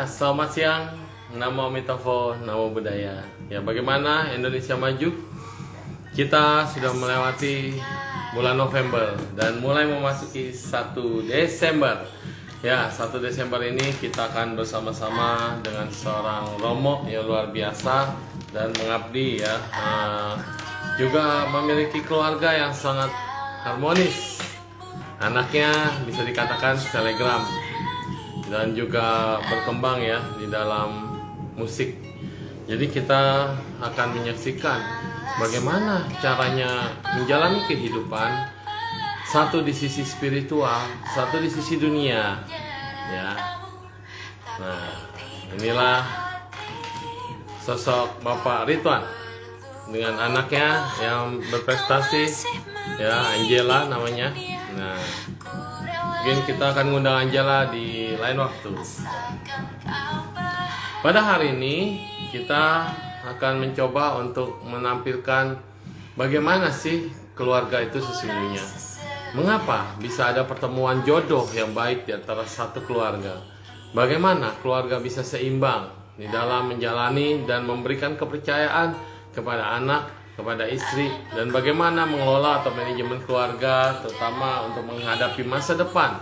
Selamat siang, Namo Mitofo, Namo Buddhaya. Ya, bagaimana Indonesia maju? Kita sudah melewati bulan November dan mulai memasuki 1 Desember. Ya, 1 Desember ini kita akan bersama-sama dengan seorang Romo yang luar biasa dan mengabdi ya. Juga memiliki keluarga yang sangat harmonis. Anaknya bisa dikatakan selegram dan juga berkembang ya di dalam musik. Jadi kita akan menyaksikan bagaimana caranya menjalani kehidupan, satu di sisi spiritual, satu di sisi dunia ya. Nah, inilah sosok Bapak Ridwan dengan anaknya yang berprestasi ya, Angela namanya. Nah, mungkin kita akan ngundang Angela di lain waktu. Pada hari ini kita akan mencoba untuk menampilkan bagaimana sih keluarga itu sesungguhnya. Mengapa bisa ada pertemuan jodoh yang baik di antara satu keluarga? Bagaimana keluarga bisa seimbang di dalam menjalani dan memberikan kepercayaan kepada anak, kepada istri, dan bagaimana mengelola atau manajemen keluarga terutama untuk menghadapi masa depan.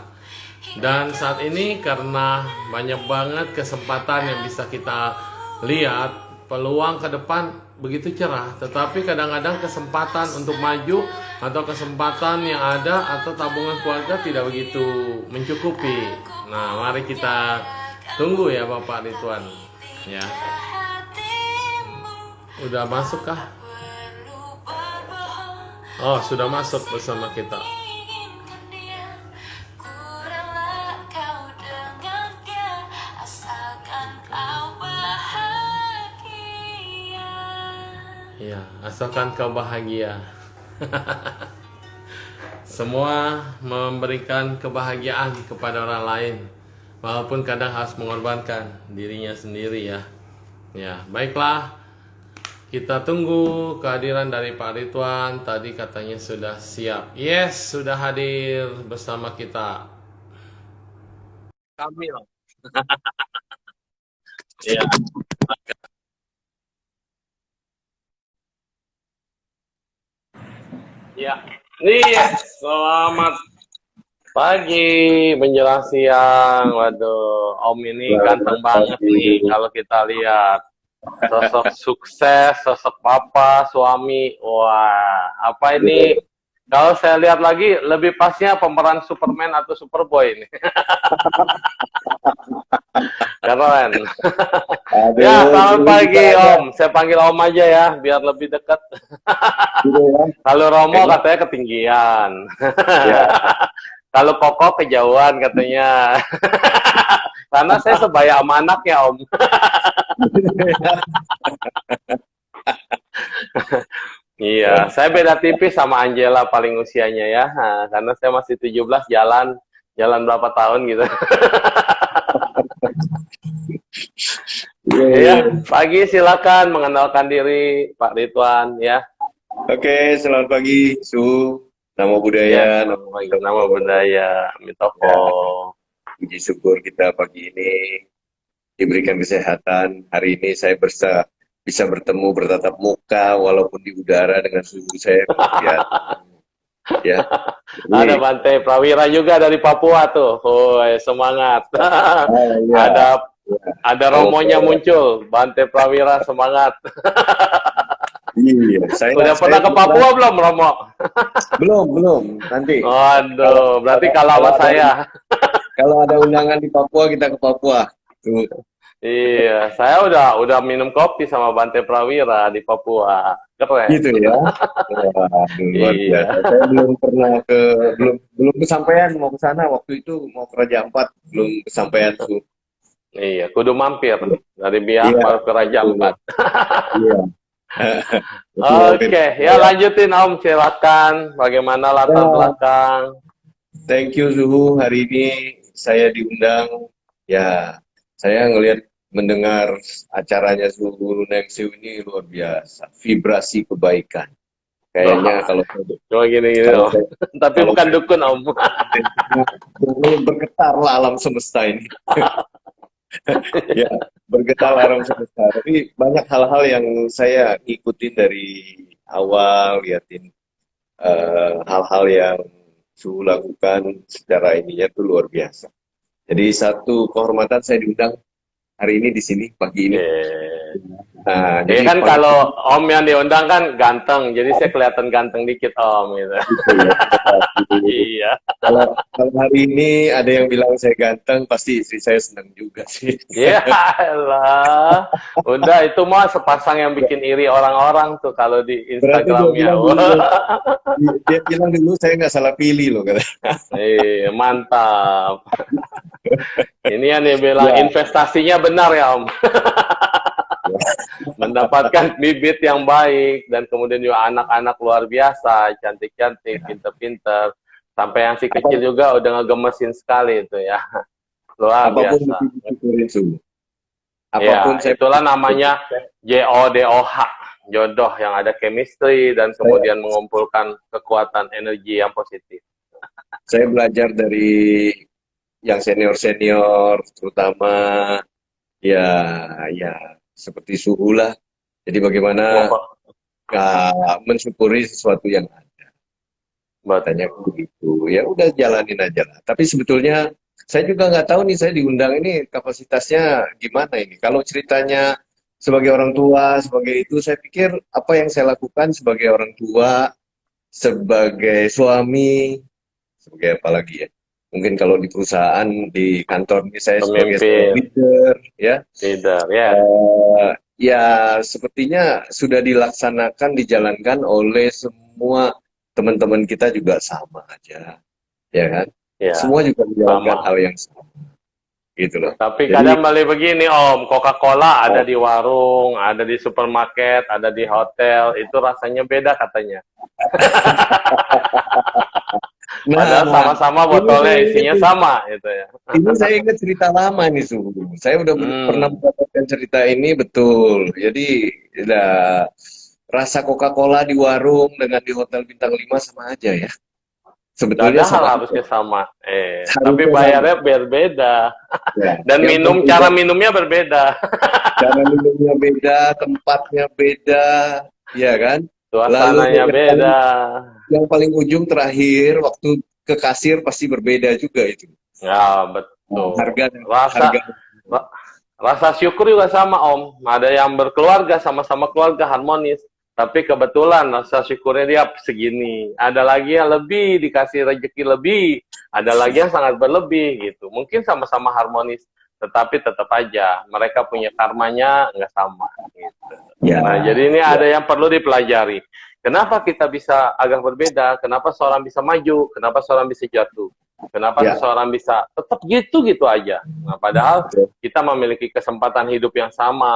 Dan saat ini karena banyak banget kesempatan yang bisa kita lihat, peluang ke depan begitu cerah, tetapi kadang-kadang kesempatan untuk maju atau kesempatan yang ada atau tabungan keluarga tidak begitu mencukupi. Nah, mari kita tunggu ya Bapak Ridwan ya. Udah masuk kah? Oh, sudah masuk bersama kita. Ya, asalkan kau bahagia. Semua memberikan kebahagiaan kepada orang lain, walaupun kadang harus mengorbankan dirinya sendiri ya. Ya, baiklah. Kita tunggu kehadiran dari Pak Ridwan. Tadi katanya sudah siap. Yes, sudah hadir bersama kita. Kamil. Ya. Ya. Yes, selamat pagi menjelang siang. Waduh, Om ini ganteng banget nih kalau kita lihat. Sosok sukses, sosok papa, suami. Wah, apa ini? Kalau saya lihat lagi, lebih pasnya pemeran Superman atau Superboy ini. Keren. Ya, selamat pagi Om. Saya panggil Om aja ya, biar lebih dekat. Kalau Romo katanya ketinggian. Kalau Koko kejauhan katanya. Karena saya sebaya sama anaknya Om. Iya, saya beda tipis sama Angela paling usianya ya. Nah, karena saya masih 17, jalan berapa tahun gitu. Iya, pagi silakan mengenalkan diri Pak Ridwan ya. Oke, selamat pagi, Su. Namo Buddhaya, Ya, nama budaya Mitoko. Ya, puji syukur kita pagi ini diberikan kesehatan. Hari ini saya bisa bertemu bertatap muka walaupun di udara dengan suhu saya ya. Ya. Ada Bante Prawira juga dari Papua tuh. Oh, semangat. Ya. Ada Romonya muncul. Bante Prawira semangat. Iya, Udah pernah ke Papua belum, Romo? Belum, nanti. Waduh, berarti kalah sama saya. Kalau ada undangan di Papua, kita ke Papua. Tuh. Iya, saya udah minum kopi sama Bante Prawira di Papua. Keren. Gitu ya. Wah, luar biasa. Saya belum kesampaian mau ke sana waktu itu, mau ke Raja Ampat, belum kesampaian tuh. Iya, kudu mampir dari Biak baru ke Raja Ampat. Iya. Oke, ya lanjutin Om, silakan. Bagaimana latar belakang? Thank you Suhu, hari ini saya diundang. Ya, saya mendengar acaranya Suhu Nengsiu ini luar biasa. Vibrasi kebaikan. Kayaknya kalau cuma gini Om. Tapi bukan dukun Om. bergetar lah alam semesta ini. Ya, bergetar alam semesta. Tapi banyak hal-hal yang saya ikutin dari awal, liatin hal-hal yang Suhu lakukan secara ininya tuh luar biasa. Jadi satu kehormatan saya diundang hari ini di sini pagi ini. Eh. Nah, Ya jadi kan pada kalau Om yang diundang kan ganteng, jadi saya kelihatan ganteng dikit Om gitu. itu ya, gitu. Iya. Kalau kalau hari ini ada yang bilang saya ganteng, pasti istri saya senang juga sih. Ya lah, udah itu mah sepasang yang bikin iri orang-orang tuh kalau di Berarti dia Instagramnya. bilang dulu, dia bilang dulu saya nggak salah pilih loh kata. Mantap. Ini yang dia bilang Ya, investasinya benar ya Om. Mendapatkan bibit yang baik dan kemudian juga anak-anak luar biasa, cantik-cantik, pinter-pinter. Sampai yang si kecil apa- juga udah ngegemesin sekali itu ya. Luar apapun biasa. mesti disyukurin Suhu. Ya, Apapun saya itulah namanya JODOH, jodoh yang ada chemistry dan saya kemudian mengumpulkan kekuatan energi yang positif. saya belajar dari yang senior-senior, terutama ya ya seperti Suhu lah. Jadi bagaimana Wah, mensyukuri sesuatu yang ada. Tanya betul. begitu. Ya udah jalanin aja lah. Tapi sebetulnya saya juga nggak tahu nih saya diundang ini kapasitasnya gimana ini. Kalau ceritanya sebagai orang tua, sebagai itu, saya pikir apa yang saya lakukan sebagai orang tua, sebagai suami, sebagai apa lagi ya? Mungkin kalau di perusahaan, di kantor ini saya sebagai seorang Pemimpin, leader, ya, leader, ya. ya sepertinya sudah dilaksanakan, dijalankan oleh semua teman-teman kita juga sama aja, ya kan? Ya, Semua juga menjalankan sama. hal yang sama, gitu loh. Tapi Jadi kadang balik begini Om, Coca-Cola ada di warung, ada di supermarket, ada di hotel, itu rasanya beda katanya. Padahal nah, sama-sama ini botolnya saya ingat isinya nih, sama gitu ya. ini saya ingat cerita lama nih Suhu. Saya udah pernah Hmm, mendapatkan cerita ini betul. Jadi ya, rasa Coca-Cola di warung dengan di hotel bintang 5 sama aja ya. Sebetulnya padahal sama aja. harusnya sama. Tapi Harusnya sama. bayarnya berbeda. Ya. Dan Yang cara berbeda, minumnya berbeda. cara minumnya beda, tempatnya beda, ya kan? Lalu Suasananya beda. yang paling ujung terakhir waktu ke kasir pasti berbeda juga itu. Ya, Nah, betul. harga Rasa harga ra- rasa syukur juga sama, Om. Ada yang berkeluarga, sama-sama keluarga harmonis. Tapi kebetulan rasa syukurnya dia segini. Ada lagi yang lebih, dikasih rezeki lebih. Ada lagi yang sangat berlebih gitu. Mungkin sama-sama harmonis, tetapi tetap aja mereka punya karmanya nggak sama. Gitu. ya, Nah, jadi ini ya, ada yang perlu dipelajari. Kenapa kita bisa agak berbeda? Kenapa seorang bisa maju? Kenapa seorang bisa jatuh? Kenapa ya, seseorang bisa tetap gitu-gitu aja? Nah, padahal betul, kita memiliki kesempatan hidup yang sama,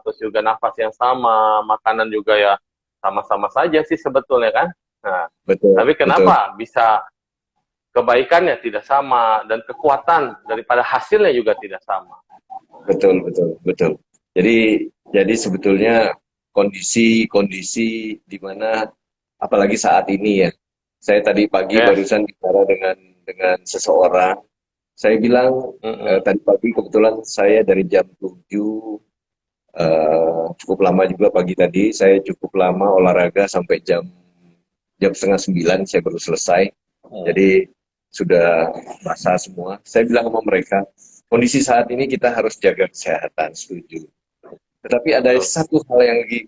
terus juga nafas yang sama, makanan juga ya sama-sama saja sih sebetulnya kan. Nah, betul, tapi betul, kenapa bisa kebaikannya tidak sama dan kekuatan daripada hasilnya juga tidak sama? betul, betul, betul. Jadi sebetulnya kondisi di mana apalagi saat ini ya. Saya tadi pagi Yes. barusan bicara dengan seseorang. Saya bilang Mm-mm. tadi pagi kebetulan saya dari jam 7 cukup lama juga pagi tadi. Saya cukup lama olahraga sampai jam jam setengah 9 saya baru selesai. Jadi sudah basah semua. Saya bilang sama mereka, kondisi saat ini kita harus jaga kesehatan, setuju. Tetapi ada Betul. satu hal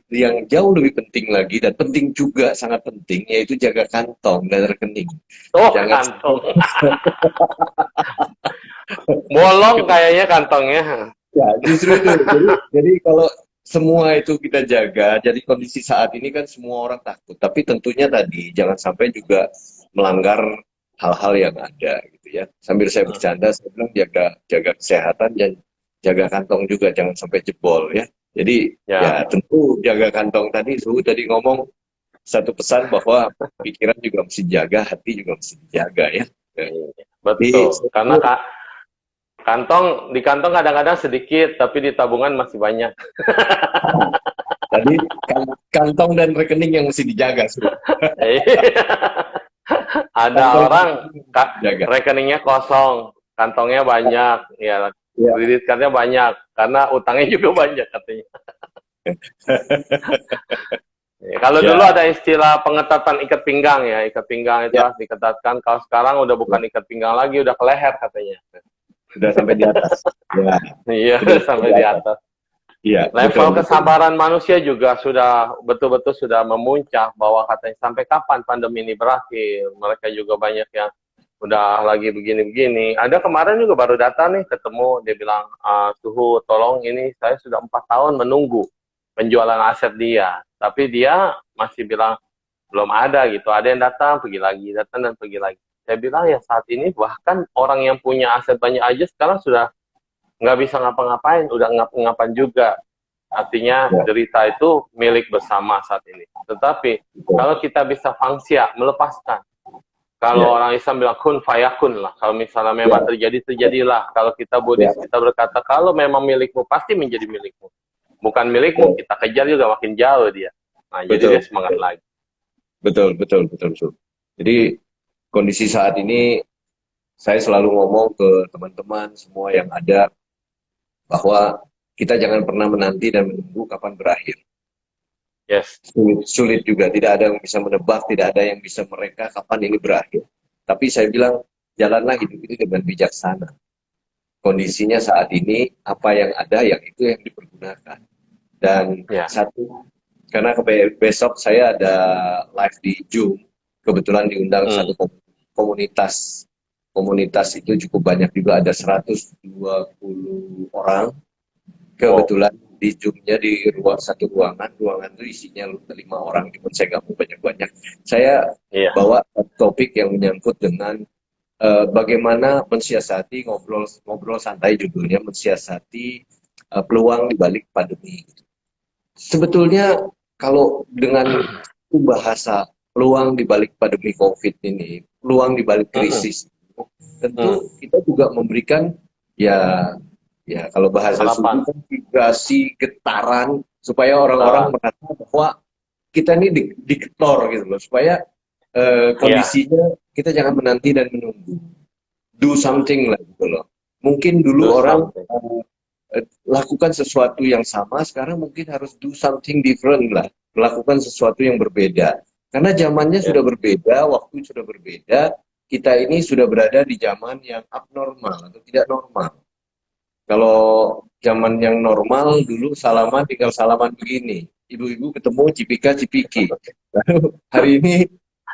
yang jauh lebih penting lagi dan penting juga sangat penting yaitu jaga kantong dan rekening. Oh, Jangan kantong. Bolong kayaknya kantongnya. ya justru itu. Jadi kalau semua itu kita jaga, jadi kondisi saat ini kan semua orang takut. Tapi tentunya tadi jangan sampai juga melanggar hal-hal yang ada gitu ya. Sambil saya bercanda, saya bilang jaga jaga kesehatan dan jaga kantong juga jangan sampai jebol ya. Jadi Ya, ya tentu jaga kantong tadi, Suhu tadi ngomong satu pesan bahwa pikiran juga mesti dijaga, hati juga mesti dijaga ya. Jadi betul. saya Karena pikir di kantong kadang-kadang sedikit, tapi di tabungan masih banyak. tadi kantong dan rekening yang mesti dijaga, Suhu. Ada Kantong dan orang rekening yang mesti dijaga. rekeningnya kosong, kantongnya banyak, ya Ya. Kredit cardnya banyak karena utangnya juga banyak katanya. Ya, kalau Ya, dulu ada istilah pengetatan ikat pinggang ya, ikat pinggang itu ya, harus diketatkan. Kalau sekarang udah bukan ikat pinggang lagi, udah ke leher katanya. sudah sampai di atas. Ya, Iya, sudah sampai sampai di di atas. atas. Iya, betul, Level betul. kesabaran manusia juga sudah betul-betul sudah memuncak bahwa katanya sampai kapan pandemi ini berakhir. Mereka juga banyak yang udah lagi begini-begini. Ada kemarin juga baru datang nih ketemu, dia bilang, Suhu tolong ini saya sudah 4 tahun menunggu penjualan aset dia. Tapi dia masih bilang belum ada gitu. Ada yang datang, pergi lagi, datang dan pergi lagi. Saya bilang ya saat ini bahkan orang yang punya aset banyak aja sekarang sudah nggak bisa ngapa-ngapain, udah ngapa-ngapain juga. Artinya Ya, derita itu milik bersama saat ini. Tetapi betul. kalau kita bisa fangsia, melepaskan. Kalau Ya, orang Islam bilang kun fayakun lah. Kalau misalnya memang ya, terjadi, terjadilah. Kalau kita ya, Buddhis, kita berkata, kalau memang milikmu, pasti menjadi milikmu. Bukan milikmu, betul, kita kejar juga makin jauh dia. Nah, jadi betul, dia semangat lagi. betul, betul, betul, betul. Jadi kondisi saat ini saya selalu ngomong ke teman-teman semua yang ada bahwa kita jangan pernah menanti dan menunggu kapan berakhir. Yes. Sulit juga, tidak ada yang bisa menebak, tidak ada yang bisa mereka kapan ini berakhir. Tapi saya bilang, jalanlah hidup ini dengan bijaksana. Kondisinya saat ini, apa yang ada, yang itu yang dipergunakan. Dan Ya. satu, karena besok saya ada live di Zoom, kebetulan diundang satu komunitas. Komunitas itu cukup banyak juga, ada 120 orang. Kebetulan di Zoom-nya di satu ruangan itu isinya 5 orang, cuma saya nggak mau banyak-banyak. Saya Iya. bawa topik yang menyangkut dengan bagaimana mensiasati ngobrol santai, judulnya mensiasati peluang di balik pandemi. Sebetulnya kalau dengan bahasa peluang di balik pandemi COVID ini, peluang di balik krisis, tentu kita juga memberikan ya kalau bahasa Harapan. suku kan vibrasi, getaran supaya orang-orang merasa bahwa kita ini diketor gitu loh, supaya kondisinya kita jangan menanti dan menunggu, do something lah gitu loh. Mungkin dulu Do orang something. lakukan sesuatu yang sama, sekarang mungkin harus do something different lah, melakukan sesuatu yang berbeda. Karena zamannya sudah berbeda, waktu sudah berbeda, kita ini sudah berada di zaman yang abnormal atau tidak normal. Kalau zaman yang normal dulu salaman tinggal salaman begini, ibu-ibu ketemu cipika-cipiki. Lalu hari ini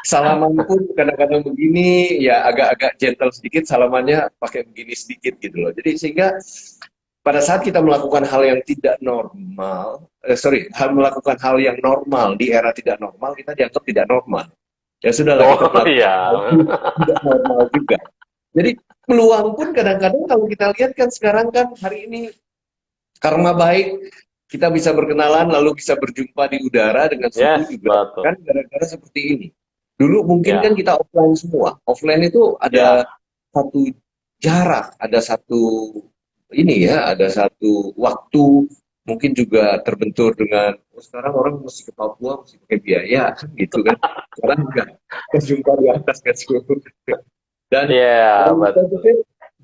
salaman pun kadang-kadang begini, ya agak-agak gentle sedikit, salamannya pakai begini sedikit gitu loh. Jadi sehingga pada saat kita melakukan hal yang tidak normal, melakukan hal yang normal di era tidak normal, kita dianggap tidak normal. Ya sudahlah, kita melakukan Iya. tidak normal juga. Jadi peluang pun kadang-kadang kalau kita lihat kan sekarang kan hari ini karma baik, kita bisa berkenalan lalu bisa berjumpa di udara dengan suhu juga Betul. kan gara-gara seperti ini. Dulu mungkin kan kita offline semua. Offline itu ada satu jarak, ada satu ada satu waktu, mungkin juga terbentur dengan sekarang orang mesti ke Papua mesti pakai biaya gitu kan. Sekarang enggak, kita jumpa di atas kan suhu. Dan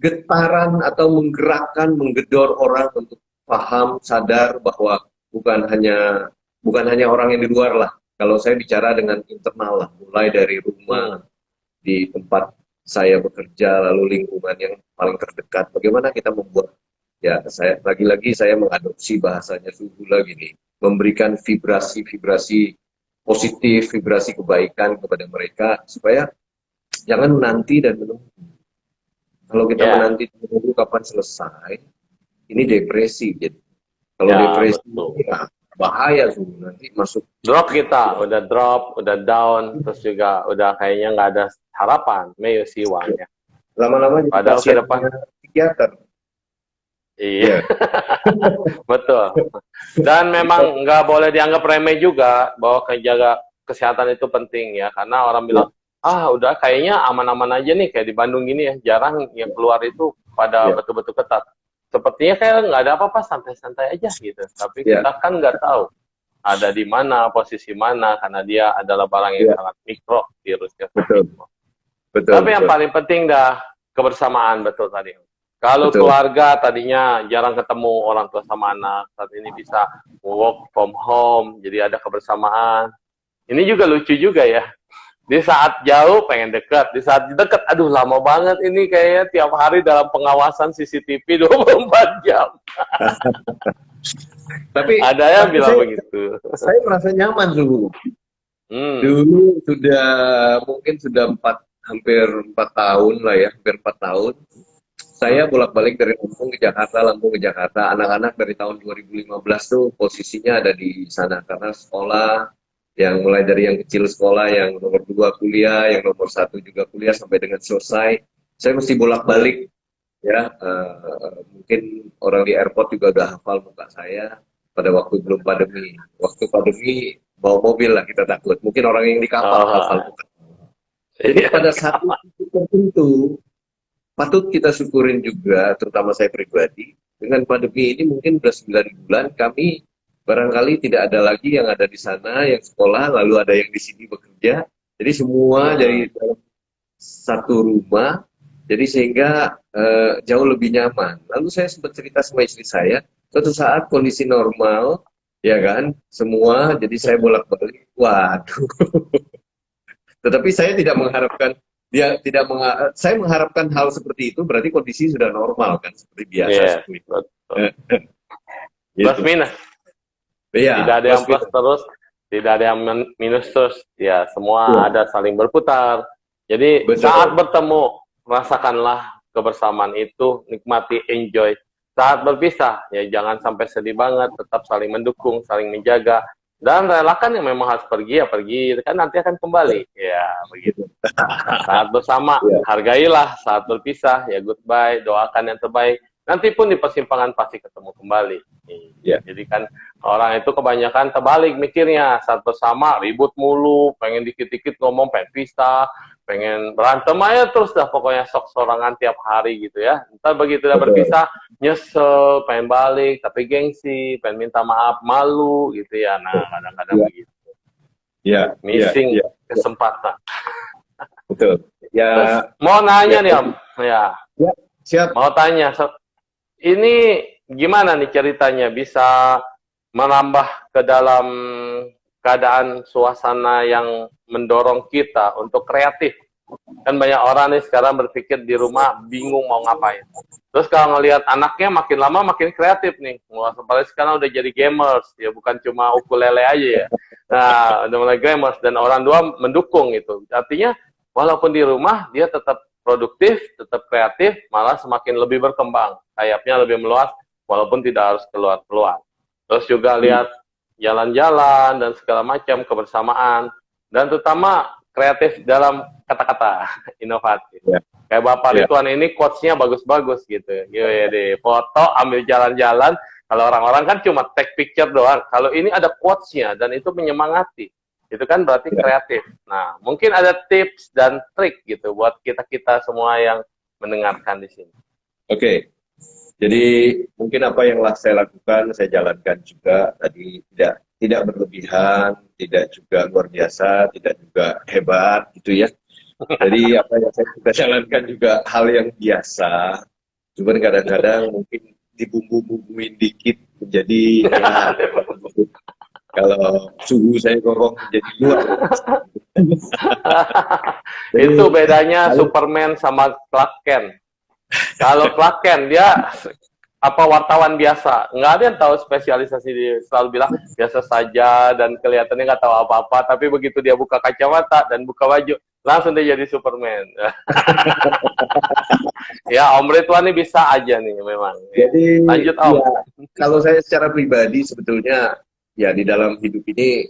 getaran atau menggerakkan, menggedor orang untuk paham, sadar bahwa bukan hanya orang yang di luar lah. Kalau saya bicara dengan internal lah, mulai dari rumah, di tempat saya bekerja, lalu lingkungan yang paling terdekat. Bagaimana kita membuat, lagi-lagi saya mengadopsi bahasanya Suhu lagi nih, memberikan vibrasi-vibrasi positif, vibrasi kebaikan kepada mereka, supaya jangan menanti dan menunggu. Kalau kita menanti menunggu kapan selesai, ini depresi. Jadi kalau depresi bahaya tuh, nanti masuk drop, kita udah drop, udah down, terus juga udah kayaknya nggak ada harapan, mayusi uangnya. Lama-lama jadi padahal ke depan psikiater. Iya. Betul. Dan memang nggak boleh dianggap remeh juga bahwa jaga kesehatan itu penting ya, karena orang bilang udah kayaknya aman-aman aja nih, kayak di Bandung gini ya, jarang yang keluar itu pada betul-betul ketat. Sepertinya kayak nggak ada apa-apa, santai-santai aja gitu. Tapi kita kan nggak tahu ada di mana, posisi mana, karena dia adalah barang yang sangat mikro, virusnya. Betul. Tapi yang paling penting dah kebersamaan, betul tadi. Kalau betul. keluarga tadinya jarang ketemu orang tua sama anak, saat ini bisa work from home, jadi ada kebersamaan. Ini juga lucu juga ya. Di saat jauh pengen dekat, di saat dekat, aduh lama banget ini kayaknya tiap hari dalam pengawasan CCTV 24 jam. Tapi Ada yang tapi bilang begitu. saya merasa nyaman dulu. Hmm. Dulu sudah mungkin sudah hampir 4 tahun lah ya, hampir 4 tahun. Saya Hmm. bolak-balik dari Lampung ke Jakarta. Anak-anak dari tahun 2015 tuh posisinya ada di sana karena sekolah yang mulai dari yang kecil sekolah, yang nomor 2 kuliah, yang nomor 1 juga kuliah sampai dengan selesai. Saya mesti Hmm. bolak-balik ya. Mungkin orang di airport juga udah hafal muka saya pada waktu belum pandemi. Waktu pandemi bawa mobil lah kita takut. Mungkin orang yang di kapal hafal Oh, muka. Jadi iya, pada satu titik tertentu patut kita syukurin juga, terutama saya pribadi, dengan pandemi ini mungkin sudah 9 bulan, kami barangkali tidak ada lagi yang ada di sana, yang sekolah, lalu ada yang di sini bekerja. Jadi semua hmm. dari dalam satu rumah, jadi sehingga jauh lebih nyaman. Lalu saya sempat cerita sama istri saya, suatu saat kondisi normal, ya kan, semua, jadi saya bolak-balik, waduh. Tetapi saya tidak mengharapkan saya mengharapkan hal seperti itu berarti kondisi sudah normal kan seperti biasa Iya, seperti itu. betul. Plus Gitu. minus, tidak Iya, ada plus yang plus minus. terus, tidak ada yang minus terus. Ya, semua Iya, ada saling berputar. Jadi saat betul. bertemu, rasakanlah kebersamaan itu, nikmati, enjoy. Saat berpisah, ya jangan sampai sedih banget, tetap saling mendukung, saling menjaga, dan relakan yang memang harus pergi, ya pergi, kan nanti akan kembali. Ya, begitu. Saat bersama, Iya, hargailah. Saat berpisah, ya goodbye, doakan yang terbaik. Nanti pun di persimpangan pasti ketemu kembali. iya, Jadi kan orang itu kebanyakan terbalik mikirnya. Saat bersama ribut mulu, pengen dikit-dikit ngomong pengen pisah, pengen berantem aja terus dah pokoknya sok sorangan tiap hari gitu ya. Ntar begitu udah betul. berpisah, nyesel, pengen balik, tapi gengsi, pengen minta maaf, malu gitu ya. Nah, kadang-kadang Iya, begitu. iya, iya, Missing iya, iya, kesempatan. betul. Ya, Terus mau nanya ya, nih Om, ya ya, siap. mau tanya, ini gimana nih ceritanya bisa menambah ke dalam keadaan suasana yang mendorong kita untuk kreatif. Kan banyak orang nih sekarang berpikir di rumah bingung mau ngapain. Terus kalau ngelihat anaknya makin lama makin kreatif nih. Wah, apalagi sekarang udah jadi gamers, ya bukan cuma ukulele aja ya. Nah, udah mulai gamers dan orang tua mendukung itu. Artinya walaupun di rumah dia tetap produktif, tetap kreatif, malah semakin lebih berkembang. Sayapnya lebih meluas walaupun tidak harus keluar-keluar. Terus juga lihat jalan-jalan dan segala macam kebersamaan dan terutama kreatif dalam kata-kata inovatif. Ya, Kayak Bapak ya, Ridwan ini quotes-nya bagus-bagus gitu. Ya deh, foto ambil jalan-jalan. Kalau orang-orang kan cuma take picture doang. Kalau ini ada quotes-nya dan itu menyemangati. Itu kan berarti ya. kreatif. Nah, mungkin ada tips dan trik gitu buat kita-kita semua yang mendengarkan di sini. Oke. Jadi mungkin apa yang saya lakukan, saya jalankan juga tadi tidak berlebihan, tidak juga luar biasa, tidak juga hebat gitu ya. Jadi apa yang saya kita jalankan juga hal yang biasa. Cuman kadang-kadang mungkin dibumbu-bumbuin dikit menjadi ya kalau suhu saya ngomong menjadi luar. Jadi Itu bedanya kalau Superman sama Clark Kent. Kalau Clark Kent dia apa wartawan biasa, nggak ada yang tahu spesialisasi, dia selalu bilang biasa saja dan kelihatannya nggak tahu apa-apa, tapi begitu dia buka kacamata dan buka baju langsung dia jadi Superman. Ya Om Ridwan ini bisa aja nih memang ya. jadi Lanjut ya Om. kalau saya secara pribadi sebetulnya ya di dalam hidup ini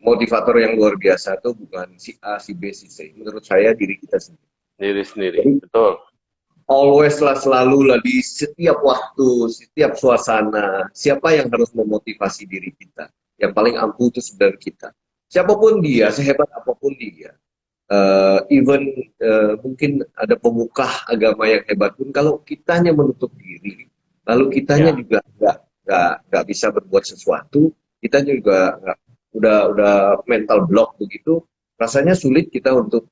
motivator yang luar biasa tuh bukan si A, si B, si C. Menurut saya diri kita sendiri. Diri sendiri, Jadi betul. always lah selalu lah di setiap waktu, setiap suasana, siapa yang harus memotivasi diri kita? Yang paling ampuh itu sebenarnya kita. Siapapun dia, sehebat apapun dia, even mungkin ada pemuka agama yang hebat pun, kalau kitanya menutup diri, lalu kitanya Ya, juga nggak bisa berbuat sesuatu, kita juga nggak udah mental block begitu, rasanya sulit kita untuk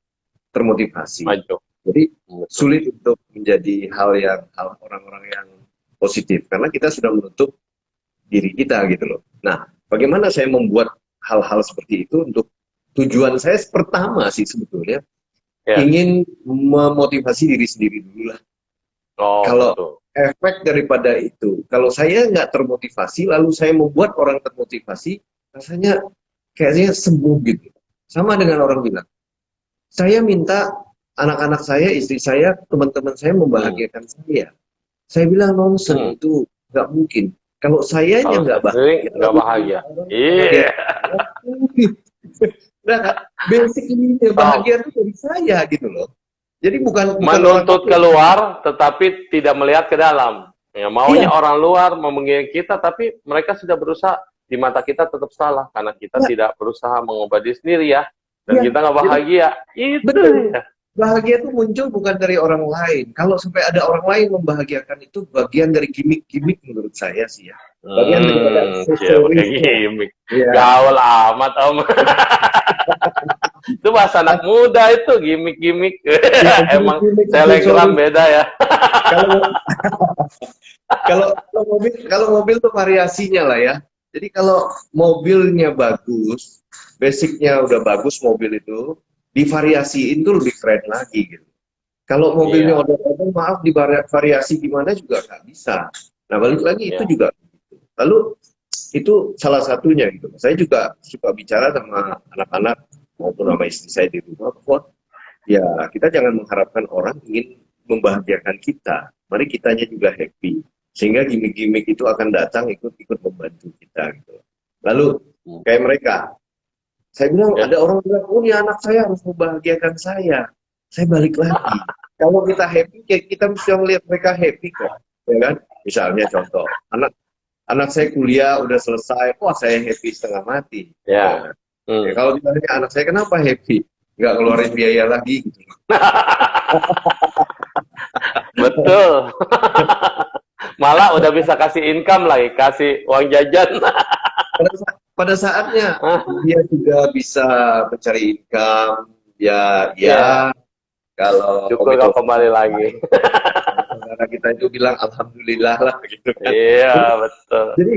termotivasi. maju. Jadi Betul. sulit untuk menjadi hal orang-orang yang positif karena kita sudah menutup diri kita gitu loh. Nah, bagaimana saya membuat hal-hal seperti itu untuk tujuan saya pertama sih sebetulnya Ya. ingin memotivasi diri sendiri dulu lah. Oh, Kalau betul. efek daripada itu, kalau saya nggak termotivasi, lalu saya membuat orang termotivasi, rasanya kayaknya sembuh gitu. Sama dengan orang bilang, saya minta anak-anak saya, istri saya, teman-teman saya Hmm. membahagiakan saya. Saya bilang nonsen, Hmm. itu nggak mungkin. Kalau saya Kalau yang nggak sendiri bahagia, nggak lalu bahagia. minta orang Iya. bahagia, nggak mungkin. Nah, basic ini Oh, bahagia itu dari saya gitu loh. Jadi bukan orang menuntut lain. keluar tetapi tidak melihat ke dalam. Ya, maunya Iya, orang luar memenggil kita, tapi mereka sudah berusaha, di mata kita tetap salah karena kita iya, tidak berusaha mengubah diri sendiri ya, dan iya. kita nggak Jadi bahagia. Itu betul. dia. Bahagia itu muncul bukan dari orang lain. Kalau sampai ada orang lain membahagiakan itu bagian dari gimmick-gimmick menurut saya sih ya. Bagian daripada Cia pakai aksesorisnya. gimmick. Iya. Gaul amat om. Itu bahasa anak muda itu gimmick-gimmick. Ya, Emang gimmick-gimmick telegram aksesoris. beda ya. Kalau kalau mobil tuh variasinya lah ya. Jadi kalau mobilnya bagus, basicnya udah bagus mobil itu, divariasiin tuh lebih keren lagi gitu. Kalau mobilnya Iya, odol-odol, maaf divariasi gimana juga nggak bisa. Nah balik lagi itu iya. juga. Lalu itu salah satunya gitu. Saya juga suka bicara sama anak-anak maupun sama istri saya di rumah bahwa ya kita jangan mengharapkan orang ingin membahagiakan kita. Mari kitanya juga happy. Sehingga gimmick-gimmick itu akan datang ikut-ikut membantu kita gitu. Lalu kayak mereka, saya bilang Ya. ada orang bilang, oh ya anak saya harus membahagiakan saya. Saya balik lagi. Kalau kita happy, kita bisa melihat mereka happy kok, ya kan? Misalnya contoh, anak anak saya kuliah udah selesai, wah saya happy setengah mati. Ya. Nah, ya Hmm. kalau ditanya anak saya kenapa happy, nggak ngeluarin biaya lagi gitu. Betul. Malah udah bisa kasih income lagi, kasih uang jajan. Pada saatnya Ah, dia juga bisa mencari income, ya ya, ya kalau Om syukur itu kau kembali lagi. saudara kita itu bilang alhamdulillah lah gitu kan. Iya, betul. Jadi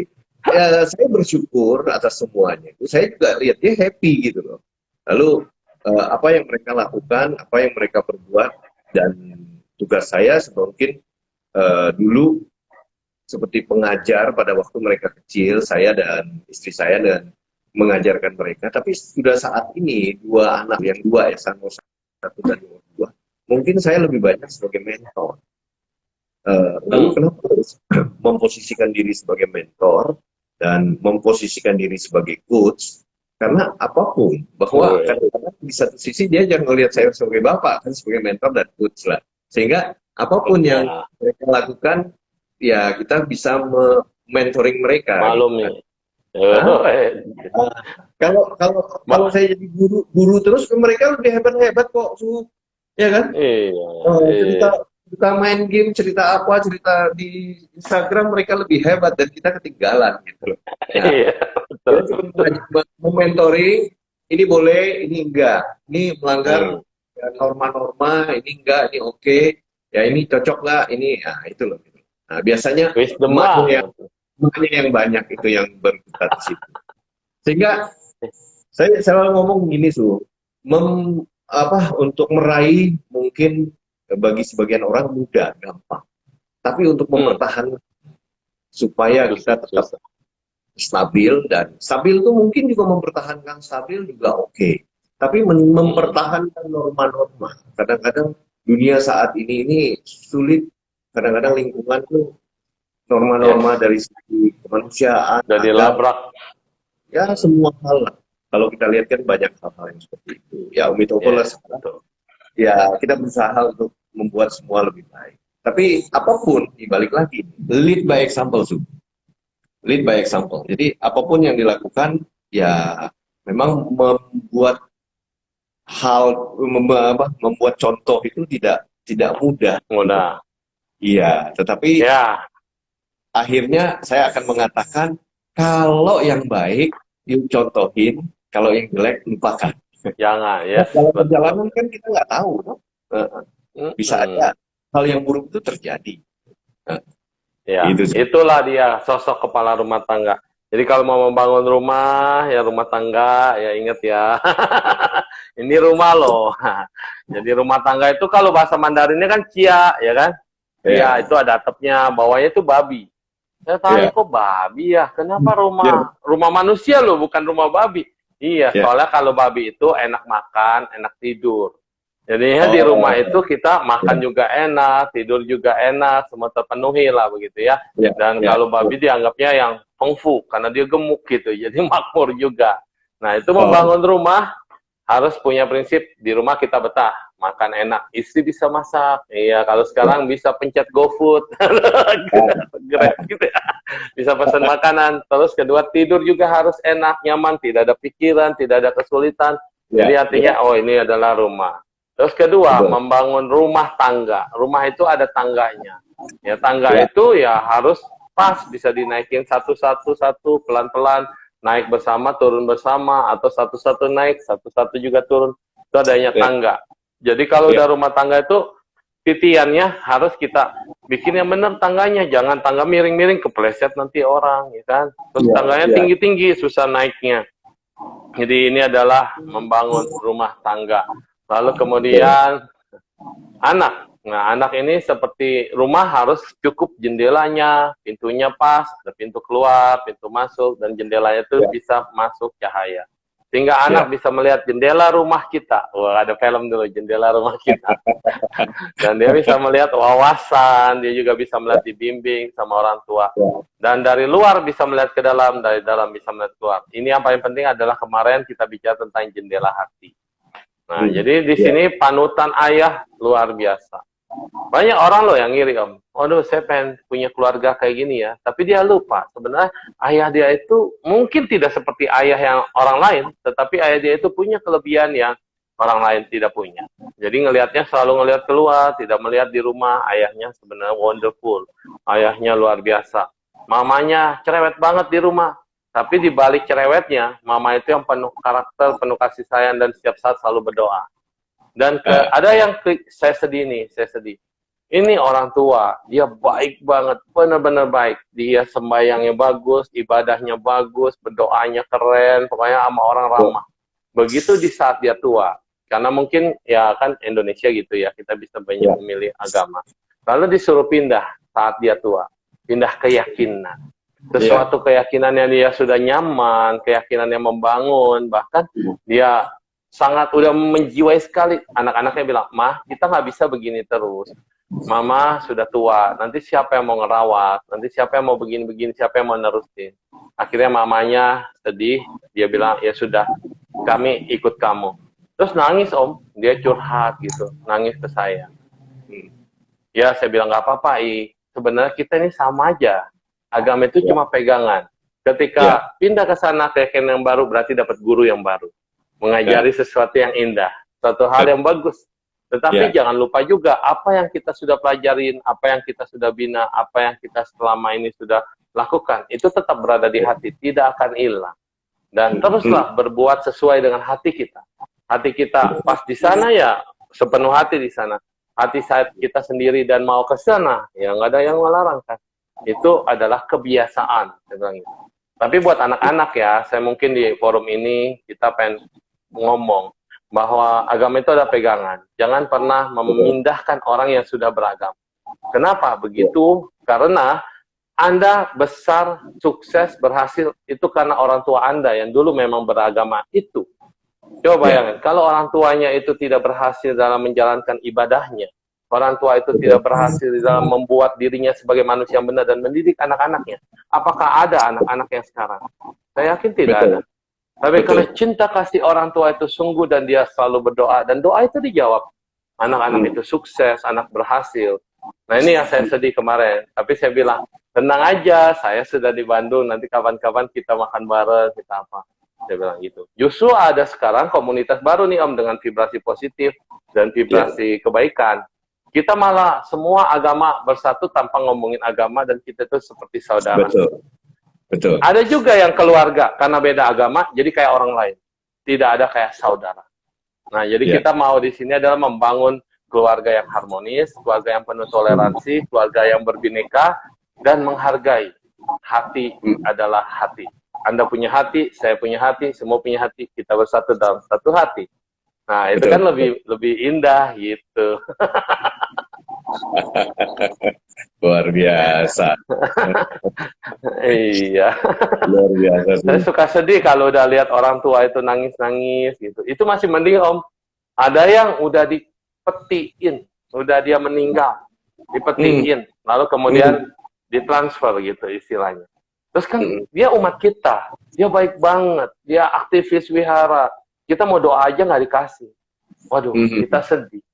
ya saya bersyukur atas semuanya. Saya juga lihat dia happy gitu loh. Lalu apa yang mereka lakukan, apa yang mereka perbuat, dan tugas saya mungkin dulu seperti pengajar pada waktu mereka kecil, saya dan istri saya dan mengajarkan mereka. Tapi sudah saat ini dua anak yang dua ya, Sanmo satu dan nomor dua, mungkin saya lebih banyak sebagai mentor. Lalu Hmm. kenapa harus memposisikan diri sebagai mentor dan memposisikan diri sebagai coach? Karena apapun, Oh, bahwa ya. kadang-kadang di satu sisi dia jangan melihat saya sebagai bapak, kan sebagai mentor dan coach lah. Sehingga apapun yang Ya, mereka lakukan, ya kita bisa mentoring mereka gitu malum kan. nih. Hah? Oh, Kalau kalau kalau Mbak, saya jadi guru terus mereka lebih hebat-hebat kok, Su. Ya kan? iya, Cerita iya, cerita main game, cerita apa, cerita di Instagram mereka lebih hebat dan kita ketinggalan gitu loh. Nah, iya, betul, kita cuma mementoring, ini boleh, ini enggak, ini melanggar Hmm. ya, norma-norma, ini enggak, ini oke, ya ini cocok nggak, ini, nah itu loh. Nah, biasanya Wisdom emaknya banget. yang banyak itu yang berkutat di situ. Sehingga saya selalu ngomong gini, Su, untuk meraih mungkin bagi sebagian orang mudah, gampang. Tapi untuk Hmm. mempertahankan supaya Susah, kita tetap susah. stabil, dan stabil itu mungkin juga mempertahankan stabil juga oke. Tapi Hmm. mempertahankan norma-norma. Kadang-kadang dunia saat ini sulit. Kadang-kadang lingkungan tuh Ya, norma-norma dari segi kemanusiaan, udah agama, dilabrak. ya Hmm. semua hal lah. Kalau kita lihat kan banyak hal-hal yang seperti itu. Ya Umi Toko lah Ya, sekarang. betul. Ya kita berusaha untuk membuat semua lebih baik. Tapi apapun, dibalik lagi, lead by example, Su. Lead by example. Jadi apapun yang dilakukan, ya memang membuat contoh itu tidak tidak mudah untuk Udah. iya. Tetapi Ya, akhirnya saya akan mengatakan kalau yang baik yuk contohin, kalau yang jelek lupakan. jangan. Nah, Yes, dalam betul. perjalanan kan kita nggak tahu, no? bisa ada hal yang buruk itu terjadi. Nah, Ya, itu sih. itulah dia sosok kepala rumah tangga. Jadi kalau mau membangun rumah, ya rumah tangga, ya ingat ya. Ini rumah loh. Jadi rumah tangga itu kalau bahasa Mandarinnya kan cia, ya kan? Ya, Cia itu ada atapnya, bawahnya itu babi. Saya tanya ya, kok babi ya? Kenapa ya, rumah manusia loh, bukan rumah babi? Iya, ya. soalnya kalau babi itu enak makan, enak tidur. Jadinya di rumah Oh, itu kita makan ya, juga enak, tidur juga enak, semua terpenuhi lah begitu ya. ya, Dan ya. kalau babi dianggapnya yang fengfu karena dia gemuk gitu, jadi makmur juga. Nah itu Oh, membangun rumah harus punya prinsip di rumah kita betah, makan enak, istri bisa masak. Iya, kalau sekarang bisa pencet GoFood, Grab gitu ya. Bisa pesan makanan. Terus kedua tidur juga harus enak, nyaman, tidak ada pikiran, tidak ada kesulitan. ya, Jadi ya, artinya oh ini adalah rumah. Terus kedua, betul. membangun rumah tangga. Rumah itu ada tangganya. Ya tangga Ya, itu ya harus pas, bisa dinaikin satu-satu, pelan-pelan, naik bersama, turun bersama, atau satu-satu naik, satu-satu juga turun. Itu adanya ya, tangga. Jadi kalau ya, udah rumah tangga itu, titiannya harus kita bikin yang benar tangganya. Jangan tangga miring-miring, kepleset nanti orang, ya kan? Terus ya, tangganya ya, tinggi-tinggi, susah naiknya. Jadi ini adalah membangun rumah tangga. Lalu ya, kemudian anak. Nah, anak ini seperti rumah harus cukup jendelanya, pintunya pas, ada pintu keluar, pintu masuk, dan jendelanya itu ya, bisa masuk cahaya. Sehingga ya. anak bisa melihat jendela rumah kita. Wah, ada film dulu, jendela rumah kita. Dan dia bisa melihat wawasan, dia juga bisa melihat dibimbing sama orang tua. Ya. Dan dari luar bisa melihat ke dalam, dari dalam bisa melihat keluar. Ini yang paling penting adalah kemarin kita bicara tentang jendela hati. Nah, jadi di Ya. sini panutan ayah luar biasa. Banyak orang loh yang ngiri, Om. Waduh, saya pengen punya keluarga kayak gini ya. Tapi dia lupa, sebenarnya ayah dia itu mungkin tidak seperti ayah yang orang lain, tetapi ayah dia itu punya kelebihan yang orang lain tidak punya. Jadi ngelihatnya selalu ngelihat keluar, tidak melihat di rumah. Ayahnya sebenarnya wonderful. Ayahnya luar biasa. Mamanya cerewet banget di rumah. Tapi di balik cerewetnya, mama itu yang penuh karakter, penuh kasih sayang, dan setiap saat selalu berdoa. Dan ada yang saya sedih nih, saya sedih. Ini orang tua, dia baik banget, benar-benar baik. Dia sembahyangnya bagus, ibadahnya bagus, berdoanya keren, pokoknya sama orang ramah. Begitu di saat dia tua, karena mungkin ya kan Indonesia gitu ya, kita bisa banyak memilih agama. Lalu disuruh pindah saat dia tua, pindah keyakinan. Sesuatu keyakinan yang dia sudah nyaman, keyakinan yang membangun, bahkan dia sangat udah menjiwai sekali. Anak-anaknya bilang, "Mah, kita nggak bisa begini terus. Mama sudah tua, nanti siapa yang mau ngerawat, nanti siapa yang mau begini-begini, siapa yang mau nerusin." Akhirnya mamanya sedih, dia bilang, "Ya sudah, kami ikut kamu." Terus nangis, Om, dia curhat gitu, nangis ke saya. Ya, saya bilang, "Nggak apa-apa, sebenarnya kita ini sama aja. Agama itu cuma pegangan. Ketika pindah ke sana, keyakinan yang baru, berarti dapat guru yang baru. Mengajari sesuatu yang indah, suatu hal yang bagus. Tetapi jangan lupa juga apa yang kita sudah pelajarin, apa yang kita sudah bina, apa yang kita selama ini sudah lakukan, itu tetap berada di hati, tidak akan hilang. Dan teruslah berbuat sesuai dengan hati kita. Hati kita pas di sana ya sepenuh hati di sana. Hati saat kita sendiri dan mau ke sana, ya nggak ada yang melarang kan. Itu adalah kebiasaan, saya bilang gitu. Tapi buat anak-anak ya, saya mungkin di forum ini kita pengen ngomong bahwa agama itu ada pegangan. Jangan pernah memindahkan orang yang sudah beragama. Kenapa begitu? Karena Anda besar, sukses, berhasil itu karena orang tua Anda yang dulu memang beragama itu. Coba bayangin, kalau orang tuanya itu tidak berhasil dalam menjalankan ibadahnya, orang tua itu tidak berhasil dalam membuat dirinya sebagai manusia yang benar dan mendidik anak-anaknya, apakah ada anak-anak yang sekarang? Saya yakin tidak ada. Tapi karena cinta kasih orang tua itu sungguh dan dia selalu berdoa, dan doa itu dijawab. Anak-anak itu sukses, anak berhasil. Nah ini yang saya sedih kemarin. Tapi saya bilang, tenang aja, saya sudah di Bandung, nanti kapan-kapan kita makan bareng, kita apa. Saya bilang gitu. Justru ada sekarang komunitas baru nih Om, dengan vibrasi positif dan vibrasi kebaikan. Kita malah semua agama bersatu tanpa ngomongin agama, dan kita itu seperti saudara. Betul. Ada juga yang keluarga, karena beda agama, jadi kayak orang lain. Tidak ada kayak saudara. Nah, jadi kita mau di sini adalah membangun keluarga yang harmonis, keluarga yang penuh toleransi, keluarga yang berbineka, dan menghargai. Hati adalah hati. Anda punya hati, saya punya hati, semua punya hati, kita bersatu dalam satu hati. Nah, itu Betul. kan lebih indah gitu. Luar biasa. Iya. Luar biasa Saya sih. suka sedih kalau udah lihat orang tua itu nangis-nangis gitu. Itu masih mending, Om. Ada yang udah dipetiin, udah dia meninggal, dipetiin, lalu kemudian ditransfer gitu istilahnya. Terus kan dia umat kita, dia baik banget, dia aktivis wihara. Kita mau doa aja nggak dikasih. Waduh, kita sedih.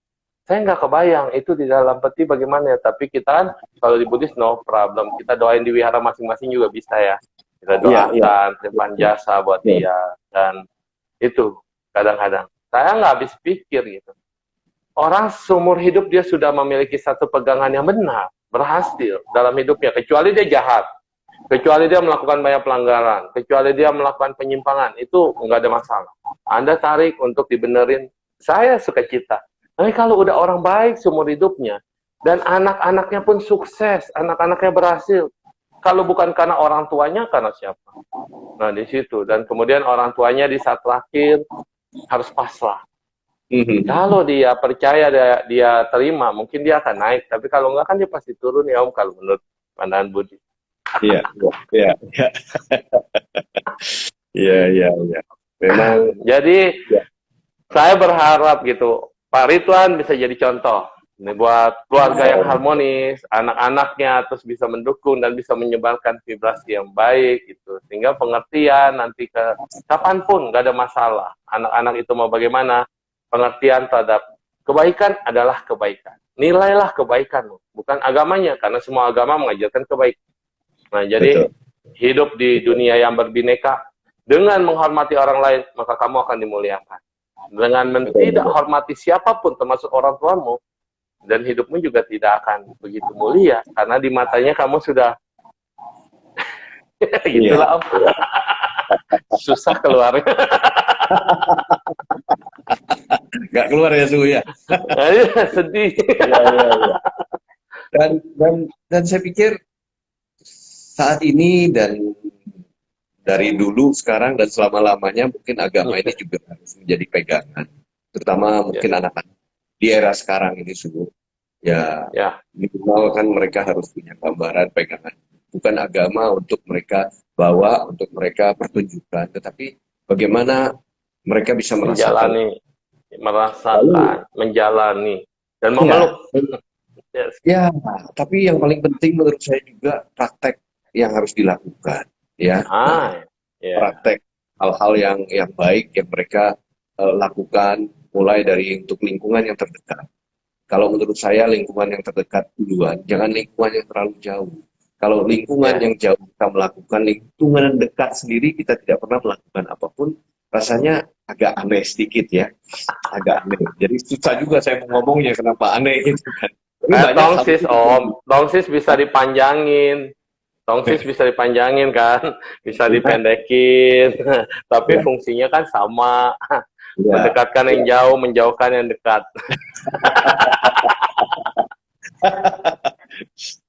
Saya nggak kebayang itu di dalam peti bagaimana ya. Tapi kita kan kalau di Buddhis no problem. Kita doain di wihara masing-masing juga bisa ya. Kita doakan, simpan jasa buat dia. Dan itu kadang-kadang saya nggak habis pikir gitu. Orang seumur hidup dia sudah memiliki satu pegangan yang benar, berhasil dalam hidupnya. Kecuali dia jahat, kecuali dia melakukan banyak pelanggaran, kecuali dia melakukan penyimpangan, itu nggak ada masalah. Anda tarik untuk dibenerin, saya suka cita. Tapi kalau udah orang baik seumur hidupnya, dan anak-anaknya pun sukses, anak-anaknya berhasil, kalau bukan karena orang tuanya, karena siapa? Nah, di situ. Dan kemudian orang tuanya di saat terakhir harus pasrah. Kalau dia percaya, dia terima, mungkin dia akan naik. Tapi kalau enggak, kan dia pasti turun ya, Om, kalau menurut pandangan Budi. Iya, iya, iya. Iya, iya, iya. Memang. Jadi, Ya. saya berharap gitu, Pak Ridwan bisa jadi contoh. Ini buat keluarga yang harmonis, anak-anaknya terus bisa mendukung dan bisa menyebarkan vibrasi yang baik gitu. Sehingga pengertian nanti ke kapanpun nggak ada masalah. Anak-anak itu mau bagaimana, pengertian terhadap kebaikan adalah kebaikan. Nilailah kebaikan, bukan agamanya, karena semua agama mengajarkan kebaikan. Nah, jadi hidup di dunia yang berbineka dengan menghormati orang lain, maka kamu akan dimuliakan. Dengan tidak hormati siapapun, termasuk orang tuamu, dan hidupmu juga tidak akan begitu mulia, karena di matanya kamu sudah gitulah, Om. Susah keluarnya. Nggak keluar ya, Su, ya? Sedih. Ya, ya, ya. Dan saya pikir saat ini dan dari dulu, sekarang, dan selama-lamanya mungkin agama ini juga harus menjadi pegangan. Terutama mungkin anak-anak di era sekarang ini, Su. Ya, minimal kan mereka harus punya gambaran pegangan. Bukan agama untuk mereka bawa, untuk mereka pertunjukkan, tetapi bagaimana mereka bisa merasakan, menjalani, dan memeluk. Ya, tapi yang paling penting menurut saya juga praktek yang harus dilakukan. Ya, praktek hal-hal yang baik yang mereka lakukan, mulai dari untuk lingkungan yang terdekat. Kalau menurut saya lingkungan yang terdekat duluan, jangan lingkungan yang terlalu jauh. Kalau lingkungan yang jauh kita melakukan, lingkungan yang dekat sendiri kita tidak pernah melakukan apapun, rasanya agak aneh sedikit ya, agak aneh. Jadi susah juga saya mau ngomongnya kenapa aneh gitu kan. Tongsis, Om, tongsis bisa dipanjangin. Tongsis bisa dipanjangin kan, bisa dipendekin, tapi fungsinya kan sama, mendekatkan yang jauh, menjauhkan yang dekat.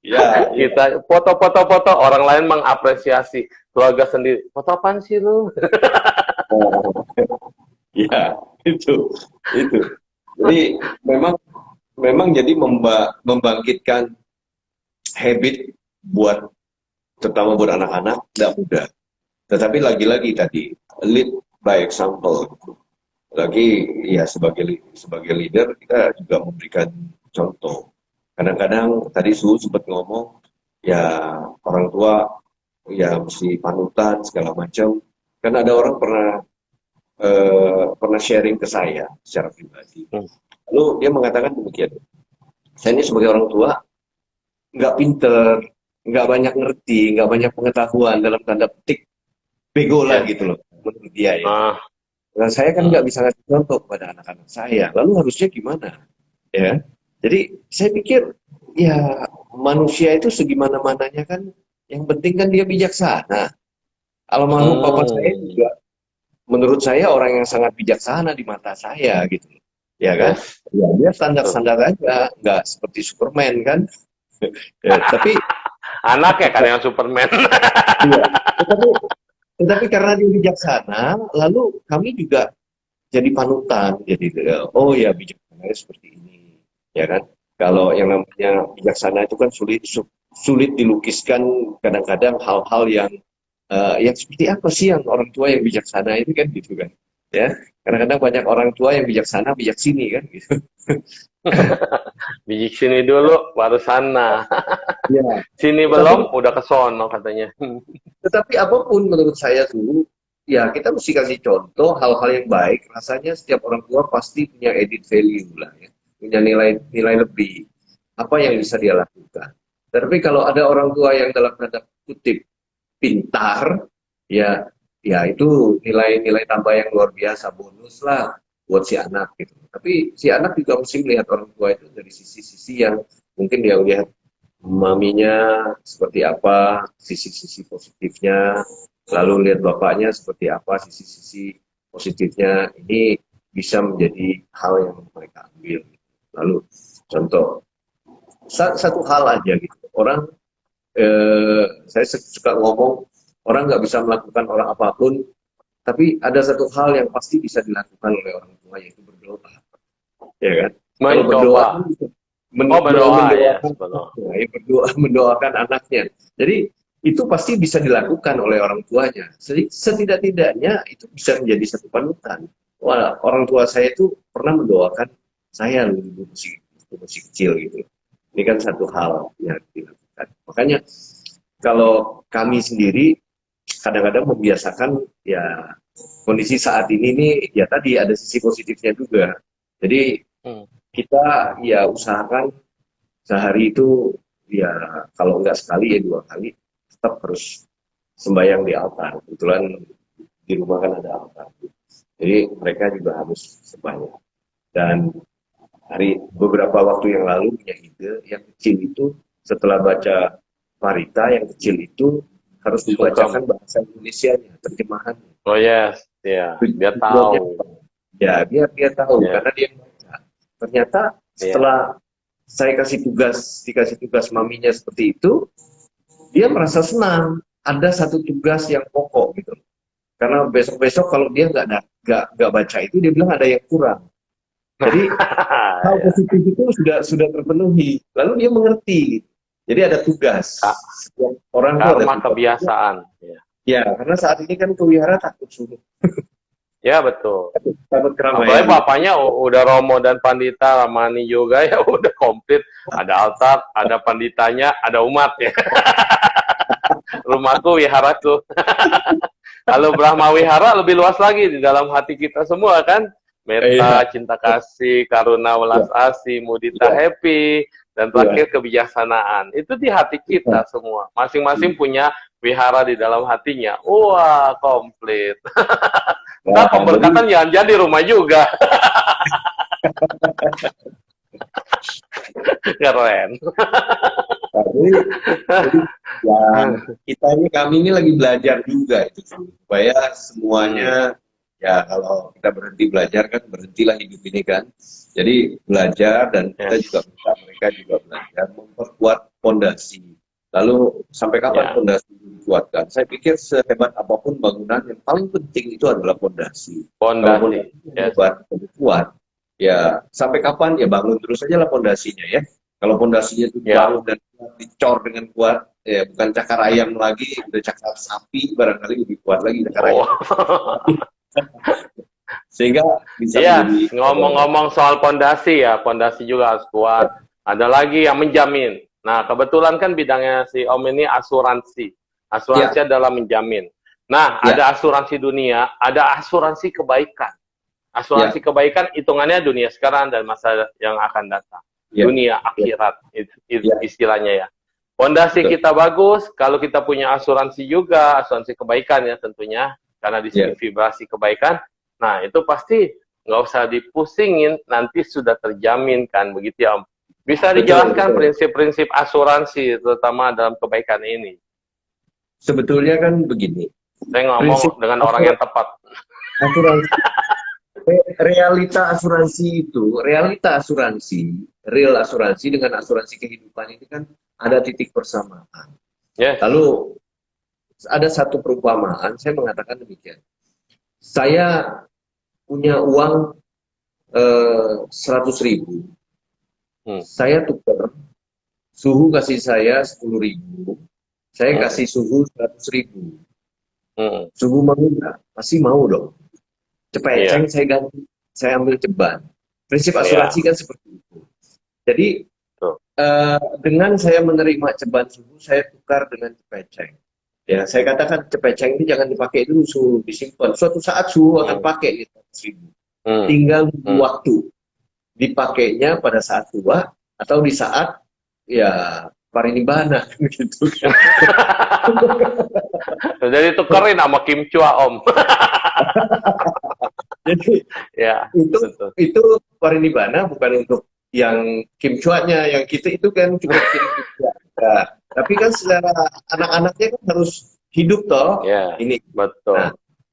Ya, kita foto-foto orang lain mengapresiasi, keluarga sendiri, foto apaan sih lu? Ya, itu. Jadi memang jadi membangkitkan habit buat, terutama buat anak-anak, tidak mudah. Tetapi lagi-lagi tadi, lead by example. Lagi ya sebagai leader kita juga memberikan contoh. Kadang-kadang tadi Su sempat ngomong, ya orang tua ya mesti panutan segala macam. Kan ada orang pernah sharing ke saya secara pribadi. Lalu dia mengatakan demikian, saya ini sebagai orang tua nggak pinter, nggak banyak ngerti, nggak banyak pengetahuan, dalam tanda petik bego lah gitu loh menurut dia ya. Nah, saya kan nggak bisa ngasih contoh kepada anak-anak saya, lalu harusnya gimana ya? Jadi saya pikir ya manusia itu segimana-mananya kan, yang penting kan dia bijaksana. Almarhum papa saya juga menurut saya orang yang sangat bijaksana di mata saya gitu. ya kan? Yes. Ya, dia standar-standar aja, nggak seperti Superman kan? Ya, tapi Anak ya kan yang Superman. iya, tetapi, tetapi karena dia bijaksana, lalu kami juga jadi panutan. Jadi oh ya bijaksananya seperti ini, ya kan? Kalau yang namanya bijaksana itu kan sulit dilukiskan kadang-kadang hal-hal yang seperti apa sih yang orang tua yang bijaksana itu kan gitu kan, ya. Kadang-kadang banyak orang tua yang bijaksana bijak sini kan gitu. Biji sini dulu, baru sana. Ya, Sini tetapi belum, udah ke sono katanya. tetapi apapun menurut saya tuh, ya kita mesti kasih contoh hal-hal yang baik. Rasanya setiap orang tua pasti punya added value lah ya, punya nilai lebih apa yang bisa dia lakukan. Tapi kalau ada orang tua yang dalam tanda kutip pintar, ya ya itu nilai-nilai tambah yang luar biasa, bonus lah buat si anak gitu. Tapi si anak juga mesti melihat orang tua itu dari sisi-sisi yang mungkin dia lihat maminya seperti apa, sisi-sisi positifnya, lalu lihat bapaknya seperti apa, sisi-sisi positifnya. Ini bisa menjadi hal yang mereka ambil. Lalu contoh satu hal aja gitu, orang saya suka ngomong, orang nggak bisa melakukan orang apapun, tapi ada satu hal yang pasti bisa dilakukan oleh orang tua, yaitu berdoa, ya kan? Kalau berdoa Mencoba. kan Oh, berdoa ya. mendoakan Berdoa. anaknya, ya, mendoakan anaknya. Jadi itu pasti bisa dilakukan oleh orang tuanya. Setidak-tidaknya itu bisa menjadi satu panutan. Wah, orang tua saya itu pernah mendoakan saya dulu masih kecil gitu. Ini kan satu hal yang dilakukan. Makanya kalau kami sendiri kadang-kadang membiasakan ya kondisi saat ini nih, ya tadi ada sisi positifnya juga. Jadi Hmm. kita ya usahakan sehari itu ya kalau nggak sekali ya 2 kali tetap harus sembahyang di altar. Kebetulan di rumah kan ada altar. Jadi mereka juga harus sembahyang. Dan beberapa waktu yang lalu punya ide, yang kecil itu setelah baca Marita, yang kecil itu harus Sungkem. dibacakan bahasa Indonesianya, terjemahan. Oh yes, ya. Dia Tujuannya tahu. apa? Ya, biar dia tahu Ya, karena dia baca. Ternyata ya. setelah saya dikasih tugas maminya seperti itu, dia merasa senang. Ada satu tugas yang pokok gitu. Karena besok-besok kalau dia nggak baca itu, dia bilang ada yang kurang. Jadi hal Ya. positif itu sudah terpenuhi. Lalu dia mengerti. Jadi ada tugas. Ka- Setiap orang tuh ada Karma tugas. kebiasaan. Ya. Ya, karena saat ini kan kewihara takut suruh, Ya betul. takut Apalagi keramaian. bapaknya udah romo dan pandita, ramani juga ya udah komplit. Ada altar, ada panditanya, ada umat ya. Rumahku, wiharaku. Kalau Brahma Wihara lebih luas lagi di dalam hati kita semua kan. Meta, Iya, cinta kasih, karuna, welas asih, mudita, iya, happy, dan iya, terakhir kebijaksanaan. Itu di hati kita semua. Masing-masing punya wihara di dalam hatinya. Wah, komplit. Ntar Nah, pemberkatan jangan jadi rumah juga. Keren. jadi ya kami ini lagi belajar juga itu supaya semuanya ya kalau kita berhenti belajar kan berhentilah hidup ini kan. Jadi belajar dan kita Yes. juga minta mereka juga belajar memperkuat fondasi. Lalu sampai kapan Ya, fondasi dikuatkan? Saya pikir sehebat apapun bangunan yang paling penting itu adalah fondasi. Kalau fondasi. fondasi Yes. kuat, ya sampai kapan ya bangun terus aja lah fondasinya ya. Kalau fondasinya itu Ya. bangun dan dicor dengan kuat, ya bukan cakar ayam lagi, udah cakar sapi barangkali lebih kuat lagi cakar ayam. Oh. Sehingga bisa Iya, menjadi ngomong-ngomong soal pondasi ya, pondasi juga harus kuat. Ada lagi yang menjamin. Nah, kebetulan kan bidangnya si Om ini asuransi. Asuransi adalah menjamin. Nah, Ya. ada asuransi dunia, ada asuransi kebaikan. Asuransi kebaikan hitungannya dunia sekarang dan masa yang akan datang. Ya. Dunia akhirat, Ya. istilahnya ya. Pondasi Betul. kita bagus, kalau kita punya asuransi juga, asuransi kebaikan ya tentunya, karena di sini vibrasi kebaikan, nah itu pasti nggak usah dipusingin, nanti sudah terjamin kan, begitu ya Om. Bisa dijelaskan prinsip-prinsip asuransi, terutama dalam kebaikan ini. Sebetulnya kan begini. Saya ngomong dengan orang yang tepat. Asuransi, realita asuransi itu, realita asuransi, real asuransi dengan asuransi kehidupan ini kan ada titik persamaan. Yes. Lalu ada satu perumpamaan, saya mengatakan demikian. Saya punya uang 100.000, Hmm. saya tukar, suhu kasih saya 10.000, saya Hmm. kasih suhu 100.000. Hmm. Suhu mau nggak? Pasti mau dong. Iya. Cepeceng saya ganti, saya ambil ceban. Prinsip Iya. asuransi kan seperti itu. Jadi Tuh. dengan saya menerima ceban suhu, saya tukar dengan cepeceng. Ya, saya katakan cepeceng ini jangan dipakai dulu, suhu disimpan. Suatu saat suhu akan Hmm. pakai di 100.000. Hmm. Tinggal Hmm. waktu dipakainya pada saat tua atau di saat ya parinibbana gitu kan. Jadi tukerin sama Kim Chua, Om. Jadi Ya, itu betul. itu parinibbana bukan untuk yang Kim Chua-nya, yang kita itu kan cukup kirim juga. Nah, tapi kan secara anak-anaknya kan harus hidup toh Ya, ini. Nah, betul.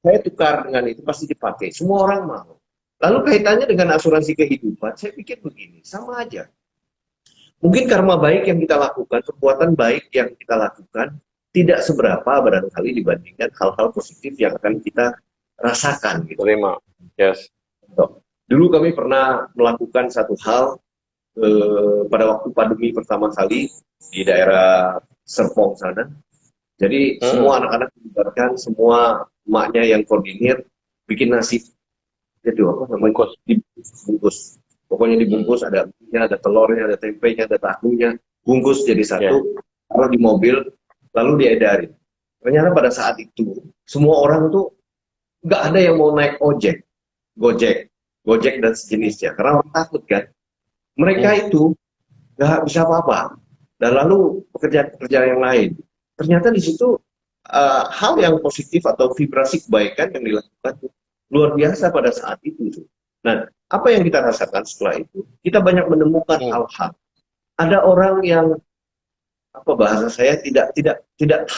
saya tukar dengan itu pasti dipakai. Semua orang mau. Lalu kaitannya dengan asuransi kehidupan, saya pikir begini, sama aja. Mungkin karma baik yang kita lakukan, perbuatan baik yang kita lakukan, tidak seberapa barangkali dibandingkan hal-hal positif yang akan kita rasakan gitu. Terima. Yes. Dulu kami pernah melakukan satu hal pada waktu pandemi pertama kali di daerah Serpong sana. Jadi semua anak-anak dilibatkan, semua emaknya yang koordinir, bikin nasi. Jadi apa namanya? Bungkus. Dibungkus. Pokoknya dibungkus, ada minyak, ada telurnya, ada tempenya, ada tahunya. Bungkus jadi satu, taruh di mobil, lalu diedarin. Ternyata pada saat itu, semua orang tuh nggak ada yang mau naik ojek, Gojek, Gojek dan sejenisnya. Karena orang takut kan. Mereka itu nggak bisa apa-apa. Dan lalu pekerjaan-pekerjaan yang lain. Ternyata di situ hal yang positif atau vibrasi kebaikan yang dilakukan tuh luar biasa pada saat itu tuh. Nah, apa yang kita rasakan setelah itu? Kita banyak menemukan hal-hal. Ada orang yang apa bahasa saya tidak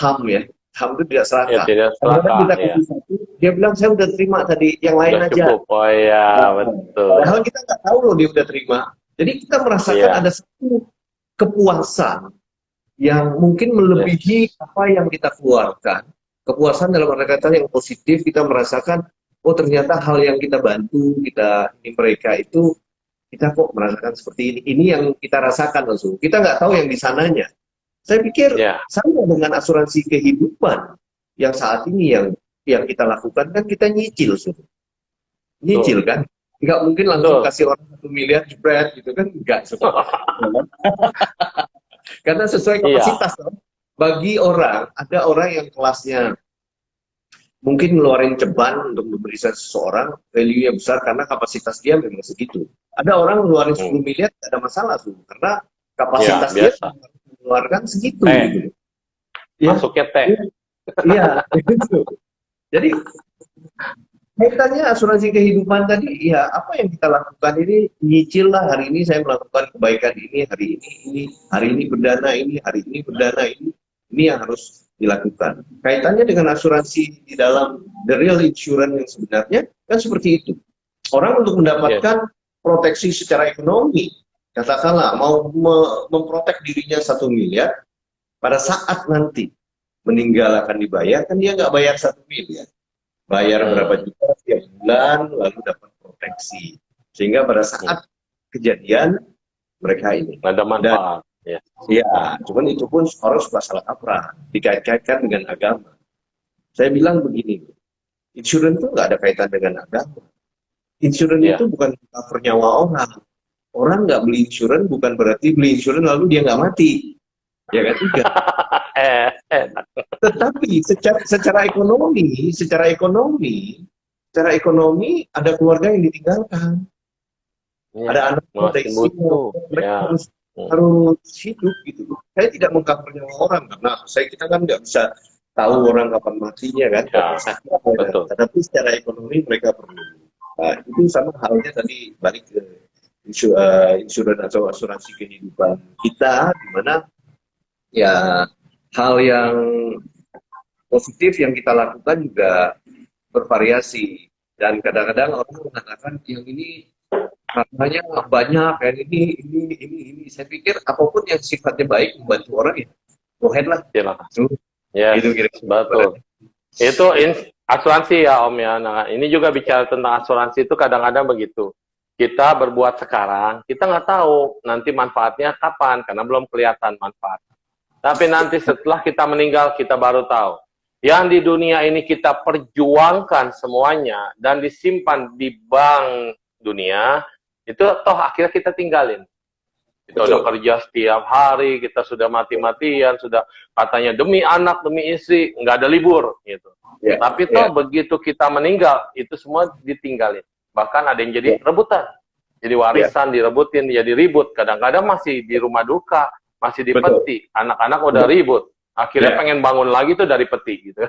ham ya. Ham itu tidak Ya, serakah. tidak Kadang-kadang serakah. kita Ya. kasih satu, dia bilang saya udah terima tadi, yang lain Udah aja. cukup. Oh ya, betul. Padahal kita nggak tahu loh dia udah terima. Jadi kita merasakan Iya. ada satu kepuasan yang mungkin melebihi apa yang kita keluarkan. Kepuasan dalam arti kata yang positif, kita merasakan, oh ternyata hal yang kita bantu, kita ini mereka itu, kita kok merasakan seperti ini. Ini yang kita rasakan langsung. Kita nggak tahu yang di sananya. Saya pikir Ya. sama dengan asuransi kehidupan yang saat ini yang kita lakukan kan kita nyicil, nyicil kan. Nggak mungkin langsung kasih orang 1 miliar jebret gitu kan, nggak. Karena sesuai kapasitas. Iya. Bagi orang, ada orang yang kelasnya mungkin ngeluarin ceban untuk memberi seseorang, value-nya besar karena kapasitas dia memang segitu. Ada orang ngeluarin 10 miliar, tidak ada masalah tuh, karena kapasitas dia mengeluarkan segitu. Gitu. Ya. Masuknya T. Iya, itu. Jadi kaitannya asuransi kehidupan tadi, ya apa yang kita lakukan ini nyicil lah, hari ini saya melakukan kebaikan ini, hari ini berdana ini, hari ini berdana ini yang harus dilakukan. Kaitannya dengan asuransi di dalam the real insurance yang sebenarnya kan seperti itu. Orang untuk mendapatkan proteksi secara ekonomi, katakanlah mau memprotek dirinya 1 miliar, pada saat nanti meninggal akan dibayar, kan dia nggak bayar 1 miliar. Bayar berapa juta setiap bulan, lalu dapat proteksi. Sehingga pada saat kejadian, mereka ini. Ada manfaat. Ya, cuman itu pun orang suka salah kaprah, dikait-kaitkan dengan agama. Saya bilang begini, insurance itu nggak ada kaitan dengan agama. Insurance itu bukan cover nyawa orang. Orang nggak beli insurance bukan berarti beli insurance lalu dia nggak mati. Ya kan, tidak. Tetapi secara ekonomi ada keluarga yang ditinggalkan. Ada anak mereka harus hidup gitu. Saya tidak mengcover nyawa orang karena kita kan nggak bisa tahu orang kapan matinya kan, tetapi secara ekonomi mereka perlu. Nah, itu sama halnya tadi balik ke insuransi atau asuransi kehidupan kita, di mana ya hal yang positif yang kita lakukan juga bervariasi. Dan kadang-kadang orang mengatakan yang ini hartanya banyak, yang ini. Saya pikir apapun yang sifatnya baik membantu orang ya, go ahead lah. Silakan. Tuh, Yes, gitu kira-kira. betul. Itu asuransi ya Om ya. Nah, ini juga bicara tentang asuransi itu kadang-kadang begitu. Kita berbuat sekarang, kita nggak tahu nanti manfaatnya kapan, karena belum kelihatan manfaat. Tapi nanti setelah kita meninggal, kita baru tahu. Yang di dunia ini kita perjuangkan semuanya, dan disimpan di bank dunia, itu toh akhirnya kita tinggalin. Kita udah kerja setiap hari, kita sudah mati-matian, sudah katanya demi anak, demi istri, nggak ada libur, gitu. Tapi toh begitu kita meninggal, itu semua ditinggalin. Bahkan ada yang jadi rebutan. Jadi warisan direbutin, jadi ribut. Kadang-kadang masih di rumah duka, masih di peti. Anak-anak udah ribut. Akhirnya pengen bangun lagi tuh dari peti, gitu.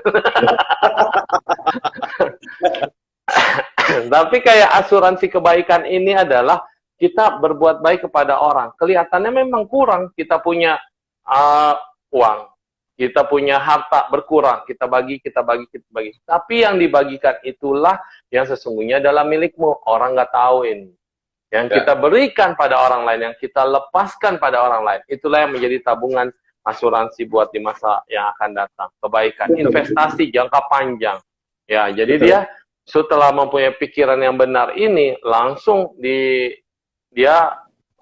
Tapi kayak asuransi kebaikan ini adalah kita berbuat baik kepada orang. Kelihatannya memang kurang, kita punya uang, kita punya harta berkurang, kita bagi. Tapi yang dibagikan itulah yang sesungguhnya adalah milikmu. Orang nggak tahu ini. Yang kita berikan pada orang lain, yang kita lepaskan pada orang lain, itulah yang menjadi tabungan asuransi buat di masa yang akan datang. Kebaikan, investasi jangka panjang. Ya, jadi dia setelah mempunyai pikiran yang benar ini, langsung dia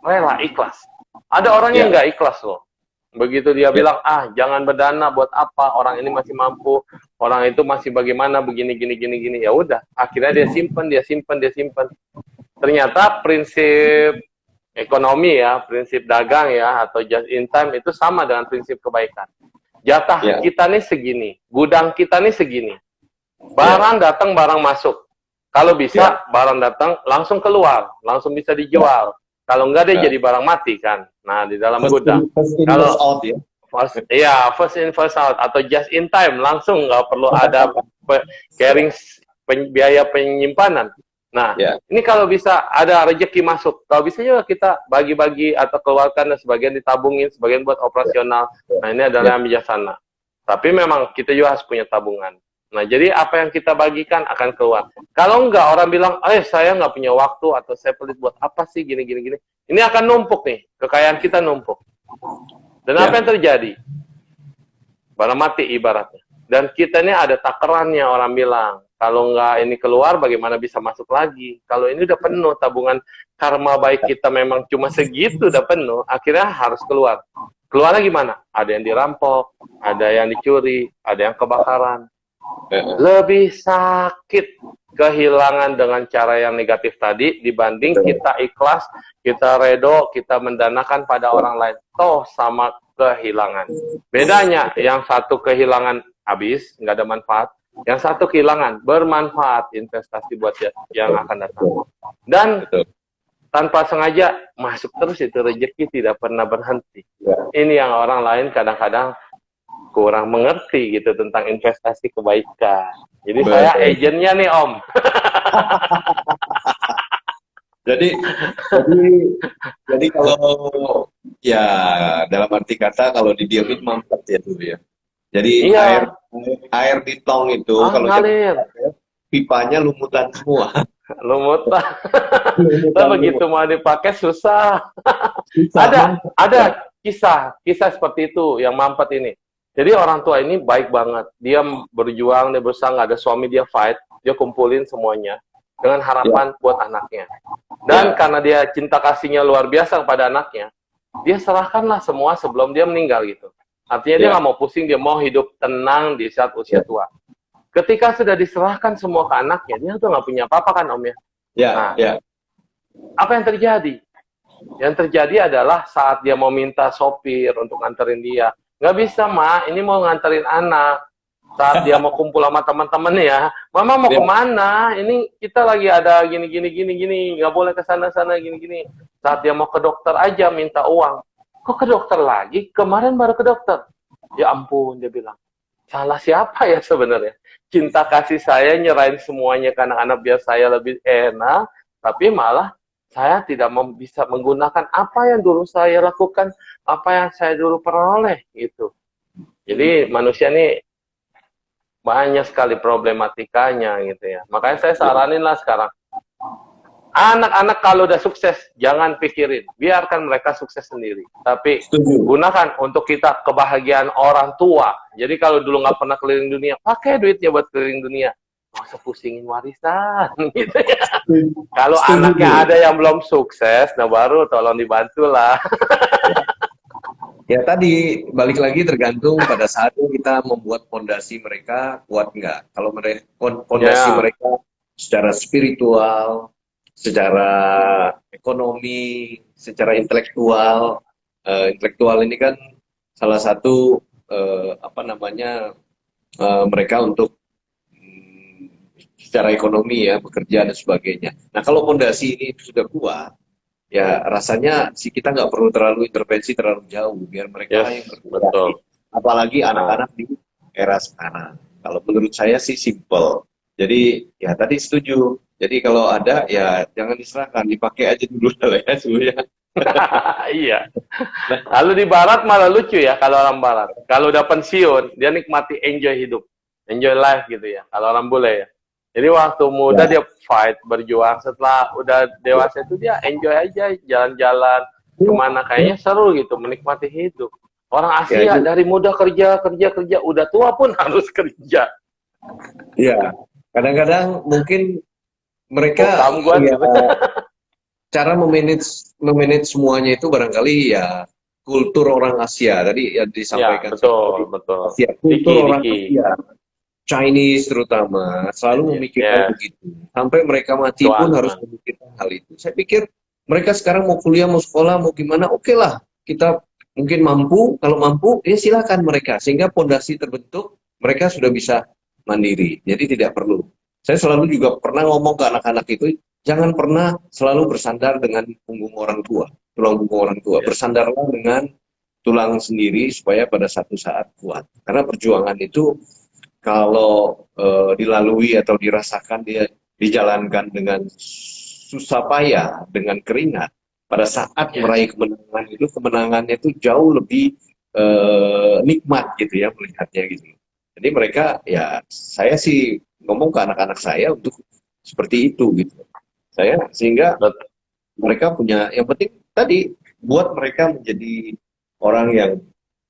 rela ikhlas. Ada orang yang nggak ikhlas loh. Begitu dia bilang, jangan berdana, buat apa? Orang ini masih mampu, orang itu masih bagaimana, begini. Ya udah, akhirnya dia simpen. Ternyata prinsip ekonomi ya, prinsip dagang ya, atau just in time itu sama dengan prinsip kebaikan. Jatah kita nih segini, gudang kita nih segini. Barang datang, barang masuk. Kalau bisa, barang datang langsung keluar, langsung bisa dijual. Kalau enggak, dia jadi barang mati kan. Nah, di dalam gudang. Kalau first in, first out, atau just in time, langsung nggak perlu ada carrying biaya penyimpanan. Nah, ini kalau bisa ada rezeki masuk. Kalau bisa juga kita bagi-bagi atau keluarkan, dan sebagian ditabungin, sebagian buat operasional. Nah, ini adalah yang bijaksana. Tapi memang kita juga harus punya tabungan. Nah, jadi apa yang kita bagikan akan keluar. Kalau enggak, orang bilang, saya nggak punya waktu, atau saya pelit buat apa sih, gini. Ini akan numpuk nih, kekayaan kita numpuk. Dan apa yang terjadi? Barang mati ibaratnya. Dan kita ini ada takarannya, orang bilang. Kalau enggak ini keluar, bagaimana bisa masuk lagi? Kalau ini udah penuh, tabungan karma baik kita memang cuma segitu, udah penuh, akhirnya harus keluar. Keluarnya gimana? Ada yang dirampok, ada yang dicuri, ada yang kebakaran. Lebih sakit kehilangan dengan cara yang negatif tadi dibanding kita ikhlas, kita redo, kita mendanakan pada orang lain. Toh sama kehilangan. Bedanya yang satu kehilangan habis, nggak ada manfaat. Yang satu kehilangan bermanfaat, investasi buat yang akan datang. Dan tanpa sengaja masuk terus itu rezeki, tidak pernah berhenti. Ini yang orang lain kadang-kadang kurang mengerti gitu tentang investasi kebaikan. Jadi saya agennya nih Om. jadi kalau ya dalam arti kata kalau didiamin mampet ya dulu ya. Jadi air di tong itu kalau pipanya lumutan semua. Lumutan. Begitu mau dipakai susah. Ada kisah seperti itu yang mampet ini. Jadi orang tua ini baik banget. Dia berjuang, dia berusaha, nggak ada suami, dia fight, dia kumpulin semuanya dengan harapan buat anaknya. Dan karena dia cinta kasihnya luar biasa kepada anaknya, dia serahkanlah semua sebelum dia meninggal gitu. Artinya dia nggak mau pusing, dia mau hidup tenang di saat usia tua. Ketika sudah diserahkan semua ke anaknya, dia tuh nggak punya apa-apa kan Om ya? Apa yang terjadi? Yang terjadi adalah saat dia mau minta sopir untuk nganterin dia, nggak bisa, Ma, ini mau nganterin anak. Saat dia mau kumpul sama teman-teman ya, Mama mau kemana? Ini kita lagi ada gini, nggak boleh ke sana, gini. Saat dia mau ke dokter aja minta uang. Kok ke dokter lagi? Kemarin baru ke dokter. Ya ampun, dia bilang. Salah siapa ya sebenarnya? Cinta kasih saya nyerahin semuanya ke anak-anak biar saya lebih enak, tapi malah saya tidak bisa menggunakan apa yang dulu saya lakukan, apa yang saya dulu peroleh gitu. Jadi manusia ini banyak sekali problematikanya gitu ya. Makanya saya saranin lah sekarang, anak-anak kalau udah sukses, jangan pikirin, biarkan mereka sukses sendiri. Tapi Setuju. gunakan untuk kita kebahagiaan orang tua. Jadi kalau dulu nggak pernah keliling dunia, pakai duitnya buat keliling dunia. Nggak usah pusingin warisan, gitu ya. Kalau anaknya Setuju. ada yang belum sukses, nah baru tolong dibantu lah. Ya tadi balik lagi tergantung pada saatnya kita membuat fondasi mereka kuat nggak. Kalau mereka fondasi Ya, mereka secara spiritual, secara ekonomi, secara intelektual, intelektual ini kan salah satu apa namanya mereka untuk secara ekonomi ya bekerja dan sebagainya. Nah kalau fondasi ini sudah kuat, ya rasanya si kita nggak perlu terlalu intervensi terlalu jauh biar mereka lah yang yes, berkreasi, betul. apalagi Nah, anak-anak di era sekarang. Kalau menurut saya sih simple, jadi ya tadi setuju, jadi kalau ada ya jangan diserahkan, dipakai aja dulu lah ya sebenarnya. iya. Nah, Lalu di barat malah lucu ya kalau orang barat. Kalau udah pensiun, dia nikmati enjoy hidup. Enjoy life gitu ya. Kalau orang bule ya. Jadi waktu muda ya, dia fight, berjuang. Setelah udah dewasa itu dia enjoy aja, jalan-jalan kemana. Kayaknya seru gitu, menikmati hidup. Orang ya Asia itu dari muda kerja, kerja, kerja. Udah tua pun harus kerja. ya kadang-kadang mungkin mereka Bokam gua ya gitu. cara memanage memanage semuanya itu barangkali ya kultur orang Asia tadi yang Ya, disampaikan betul, tadi betul. Asia Diki, kultur orang Diki. Asia Chinese terutama selalu memikirkan Ya, begitu sampai mereka mati pun cuan, harus cuan. memikirkan hal itu. Saya pikir mereka sekarang mau kuliah mau sekolah mau gimana oke lah kita mungkin mampu kalau mampu ya silakan mereka sehingga pondasi terbentuk mereka sudah bisa mandiri jadi tidak perlu saya selalu juga pernah ngomong ke anak-anak itu jangan pernah selalu bersandar dengan punggung orang tua tulang punggung orang tua Ya, bersandarlah dengan tulang sendiri supaya pada satu saat kuat karena perjuangan itu kalau dilalui atau dirasakan dia dijalankan dengan susah payah, dengan keringat, pada saat ya. meraih kemenangan itu kemenangannya itu jauh lebih nikmat gitu ya melihatnya gitu. Jadi mereka ya saya sih ngomong ke anak-anak saya untuk seperti itu gitu. Saya sehingga Betul. mereka punya yang penting tadi buat mereka menjadi orang yang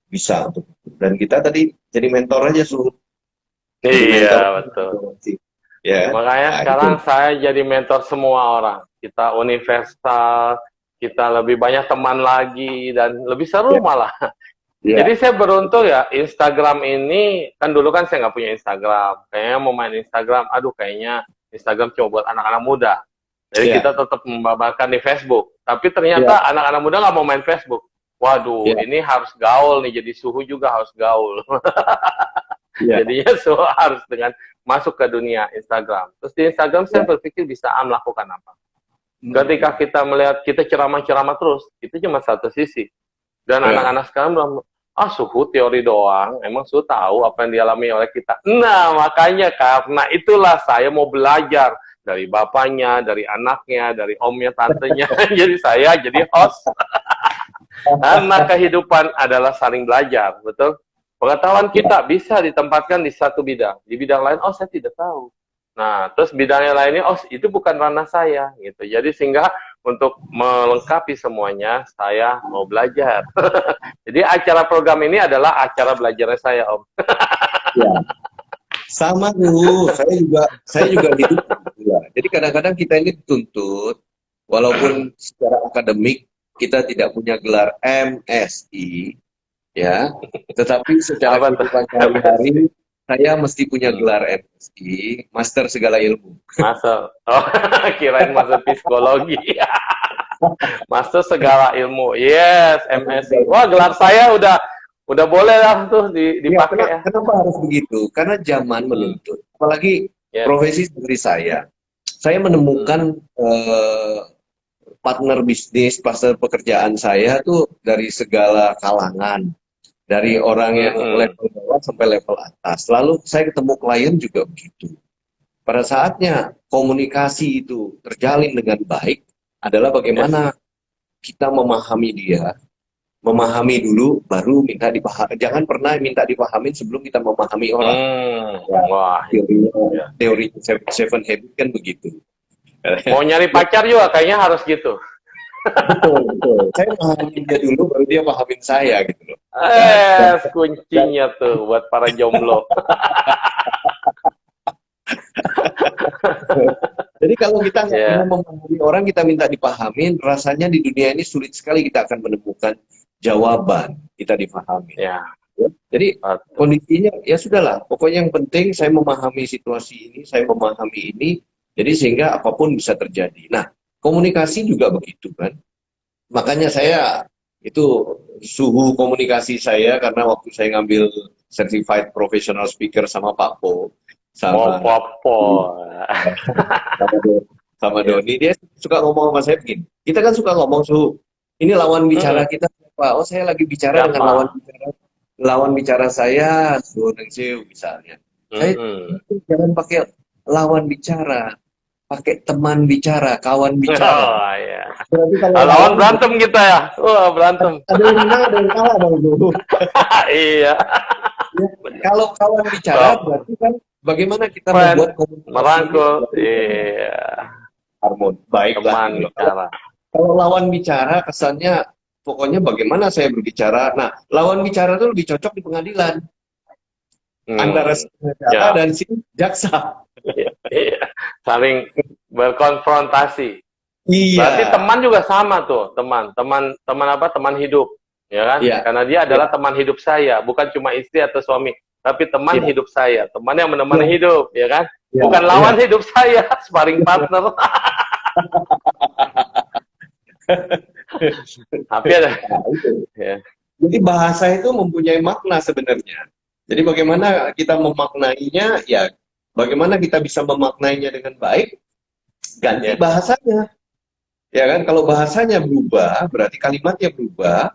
bisa untuk dan kita tadi jadi mentor aja suruh jadi Iya, mentor betul. ya kan? Makanya Nah, itu sekarang saya jadi mentor semua orang. Kita universal, kita lebih banyak teman lagi, dan lebih seru ya malah. ya Jadi saya beruntung ya, Instagram ini, kan dulu kan saya nggak punya Instagram. Kayaknya mau main Instagram, aduh kayaknya Instagram cuma buat anak-anak muda. Jadi ya kita tetap membabarkan di Facebook. Tapi ya ternyata anak-anak muda nggak mau main Facebook. Waduh, ya ini harus gaul nih, jadi suhu juga harus gaul. ya Jadinya so harus dengan masuk ke dunia Instagram. Terus di Instagram saya ya berpikir bisa melakukan apa. Ketika hmm, kita melihat kita ceramah-ceramah terus, itu cuma satu sisi. Dan ya anak-anak sekarang bilang, ah suhu teori doang, emang suhu tahu apa yang dialami oleh kita. Nah makanya karena itulah saya mau belajar dari bapaknya, dari anaknya, dari omnya, tantenya. Jadi saya jadi host. Karena kehidupan adalah saling belajar, betul? Pengetahuan ya kita bisa ditempatkan di satu bidang. Di bidang lain, oh saya tidak tahu. Nah, terus bidangnya lainnya, oh itu bukan ranah saya, gitu. Jadi sehingga untuk melengkapi semuanya, saya mau belajar. Jadi acara program ini adalah acara belajarnya saya, Om. ya sama tuh saya juga hidup juga. Jadi kadang-kadang kita ini dituntut walaupun secara akademik kita tidak punya gelar MSI ya tetapi secara Apa tuh? kehidupan MSc. sehari-hari saya mesti punya Hmm. gelar MSI Master Segala Ilmu. Masuk. Oh, kirain masuk psikologi. Master segala ilmu. Yes, MSc. Wah, gelar saya udah boleh lah tuh Ya, dipakai ya. kenapa harus begitu? Karena zaman Hmm. menuntut. Apalagi Yes. profesi seperti saya. Saya Hmm. menemukan partner bisnis, partner pekerjaan saya tuh dari segala kalangan. Dari orang yang Hmm. level bawah sampai level atas. Lalu saya ketemu klien juga begitu. Pada saatnya komunikasi itu terjalin dengan baik adalah Yes. bagaimana kita memahami dia, memahami dulu, baru minta dipahami. Jangan pernah minta dipahamin sebelum kita memahami orang. Ya, Wah, ya. teori Seven Habits kan begitu. Mau nyari pacar juga kayaknya harus gitu. Betul, betul. Saya memahami dia dulu, baru dia pahamin saya gitu loh. Dan Kuncinya tuh buat para jomblo. jadi kalau kita nggak Ya. pernah memahami orang, kita minta dipahamin, rasanya di dunia ini sulit sekali kita akan menemukan jawaban kita dipahami. Ya. Jadi Betul. kondisinya ya sudahlah, pokoknya yang penting saya memahami situasi ini, saya memahami ini, jadi sehingga apapun bisa terjadi. Nah, komunikasi juga begitu kan. Makanya saya itu suhu komunikasi saya karena waktu saya ngambil certified professional speaker sama Pak Po, sama Popo. sama Doni, dia suka ngomong sama saya begini. Kita kan suka ngomong suhu. Ini lawan bicara kita siapa? Oh, saya lagi bicara dengan lawan bicara saya, Suhu Nengsiu misalnya. Saya jangan pakai lawan bicara, pakai teman bicara, kawan bicara. Oh, ya. Berarti kalau Lawan berantem kita ya. Wah, berantem. ada yang menang, ada yang kalah dong Suhu. Iya. Ya, kalau kawan bicara berarti kan bagaimana kita membuat komunikasi merangkul. Iya. harmoni. Baiklah. Teman bicara. Kalau lawan bicara kesannya pokoknya bagaimana saya berbicara. Nah, lawan bicara itu lebih cocok di pengadilan. Antara si jaksa dan si jaksa. Iya. Saling berkonfrontasi. Iya. Berarti teman juga sama tuh, teman apa? Teman hidup, ya kan? Iya. Karena dia adalah teman hidup saya, bukan cuma istri atau suami, tapi teman hidup saya, teman yang menemani hidup, ya kan? Bukan lawan hidup saya, sparring partner. Tapi ada. Ya. Jadi bahasa itu mempunyai makna sebenarnya. Jadi bagaimana kita memaknainya, ya bagaimana kita bisa memaknainya dengan baik, ganti bahasanya. Ya kan, kalau bahasanya berubah, berarti kalimatnya berubah,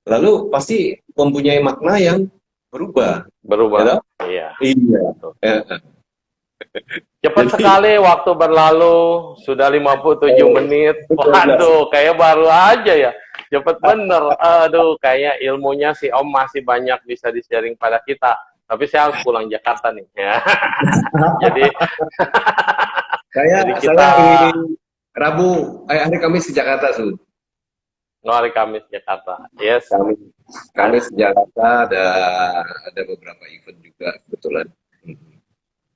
lalu pasti mempunyai makna yang berubah. Berubah. Ya, iya. Iya. Cepat sekali waktu berlalu, sudah 57 menit. Waduh, kayak baru aja ya. Cepet bener. Aduh, kayaknya ilmunya si Om masih banyak bisa di-sharing pada kita. Tapi saya harus pulang Jakarta nih. Ya. Jadi saya ingin hari Kamis ke Jakarta, Su. Hari Kamis Jakarta. Yes. Kamis Jakarta ada beberapa event juga kebetulan.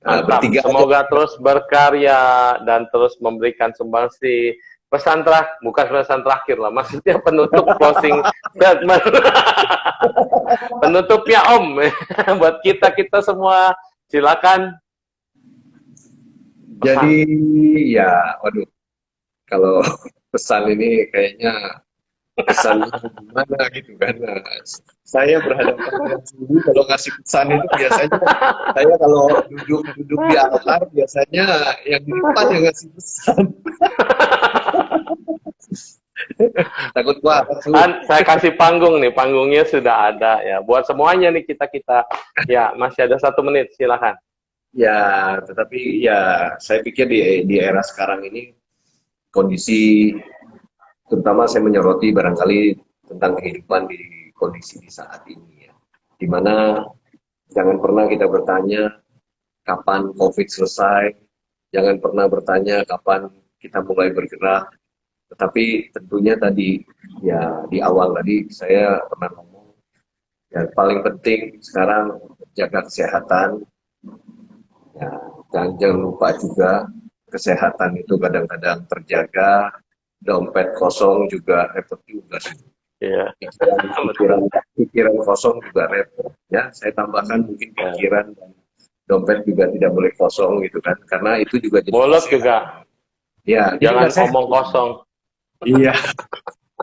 Mantap. Semoga terus berkarya dan terus memberikan sumbangsi. Bukan pesan terakhir lah, maksudnya penutup closing statement. Penutupnya Om, buat kita semua, silakan. Pesan. Jadi ya, waduh, kalau pesan ini kayaknya pesan gimana gitu kan. Saya berhadapan dengan Suhu, kalau ngasih pesan itu biasanya saya kalau duduk di altar biasanya yang di depan yang ngasih pesan. Takut gua. Saya kasih panggung nih, panggungnya sudah ada ya. Buat semuanya nih kita ya masih ada 1 menit, silakan. Ya, tetapi ya saya pikir di era sekarang ini kondisi, terutama saya menyoroti barangkali tentang kehidupan di kondisi di saat ini ya, dimana jangan pernah kita bertanya kapan COVID selesai, jangan pernah bertanya kapan kita mulai bergerak, tetapi tentunya tadi ya di awal tadi saya pernah ngomong ya paling penting sekarang jaga kesehatan ya, jangan lupa juga kesehatan itu kadang-kadang terjaga, dompet kosong juga repot juga sih. Yeah. Pikiran kosong juga repot ya. Saya tambahkan mungkin pikiran dan dompet juga tidak boleh kosong gitu kan, karena itu juga mulut juga ya, jangan ngomong kosong. Iya.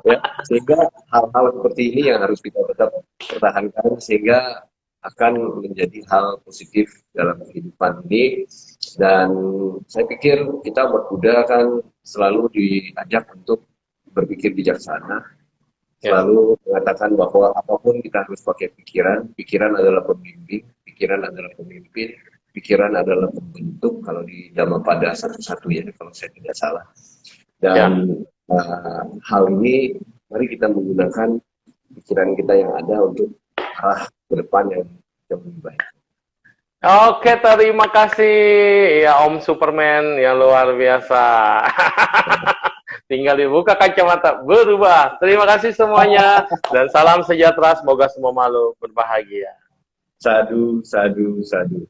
Ya, sehingga hal-hal seperti ini yang harus kita tetap pertahankan sehingga akan menjadi hal positif dalam kehidupan ini. Dan saya pikir kita buat Buddha kan selalu diajak untuk berpikir bijaksana, selalu mengatakan bahwa apapun kita harus pakai pikiran. Pikiran adalah pembimbing, pikiran adalah pemimpin, pikiran adalah pembentuk, kalau di Dhammapada 1:1 ya, kalau saya tidak salah. Dan hal ini mari kita menggunakan pikiran kita yang ada untuk arah ke depan yang lebih baik. Oke, terima kasih ya Om Superman yang luar biasa. Tinggal dibuka kacamata berubah. Terima kasih semuanya dan salam sejahtera. Semoga semua makhluk berbahagia. Sadu, sadu, sadu.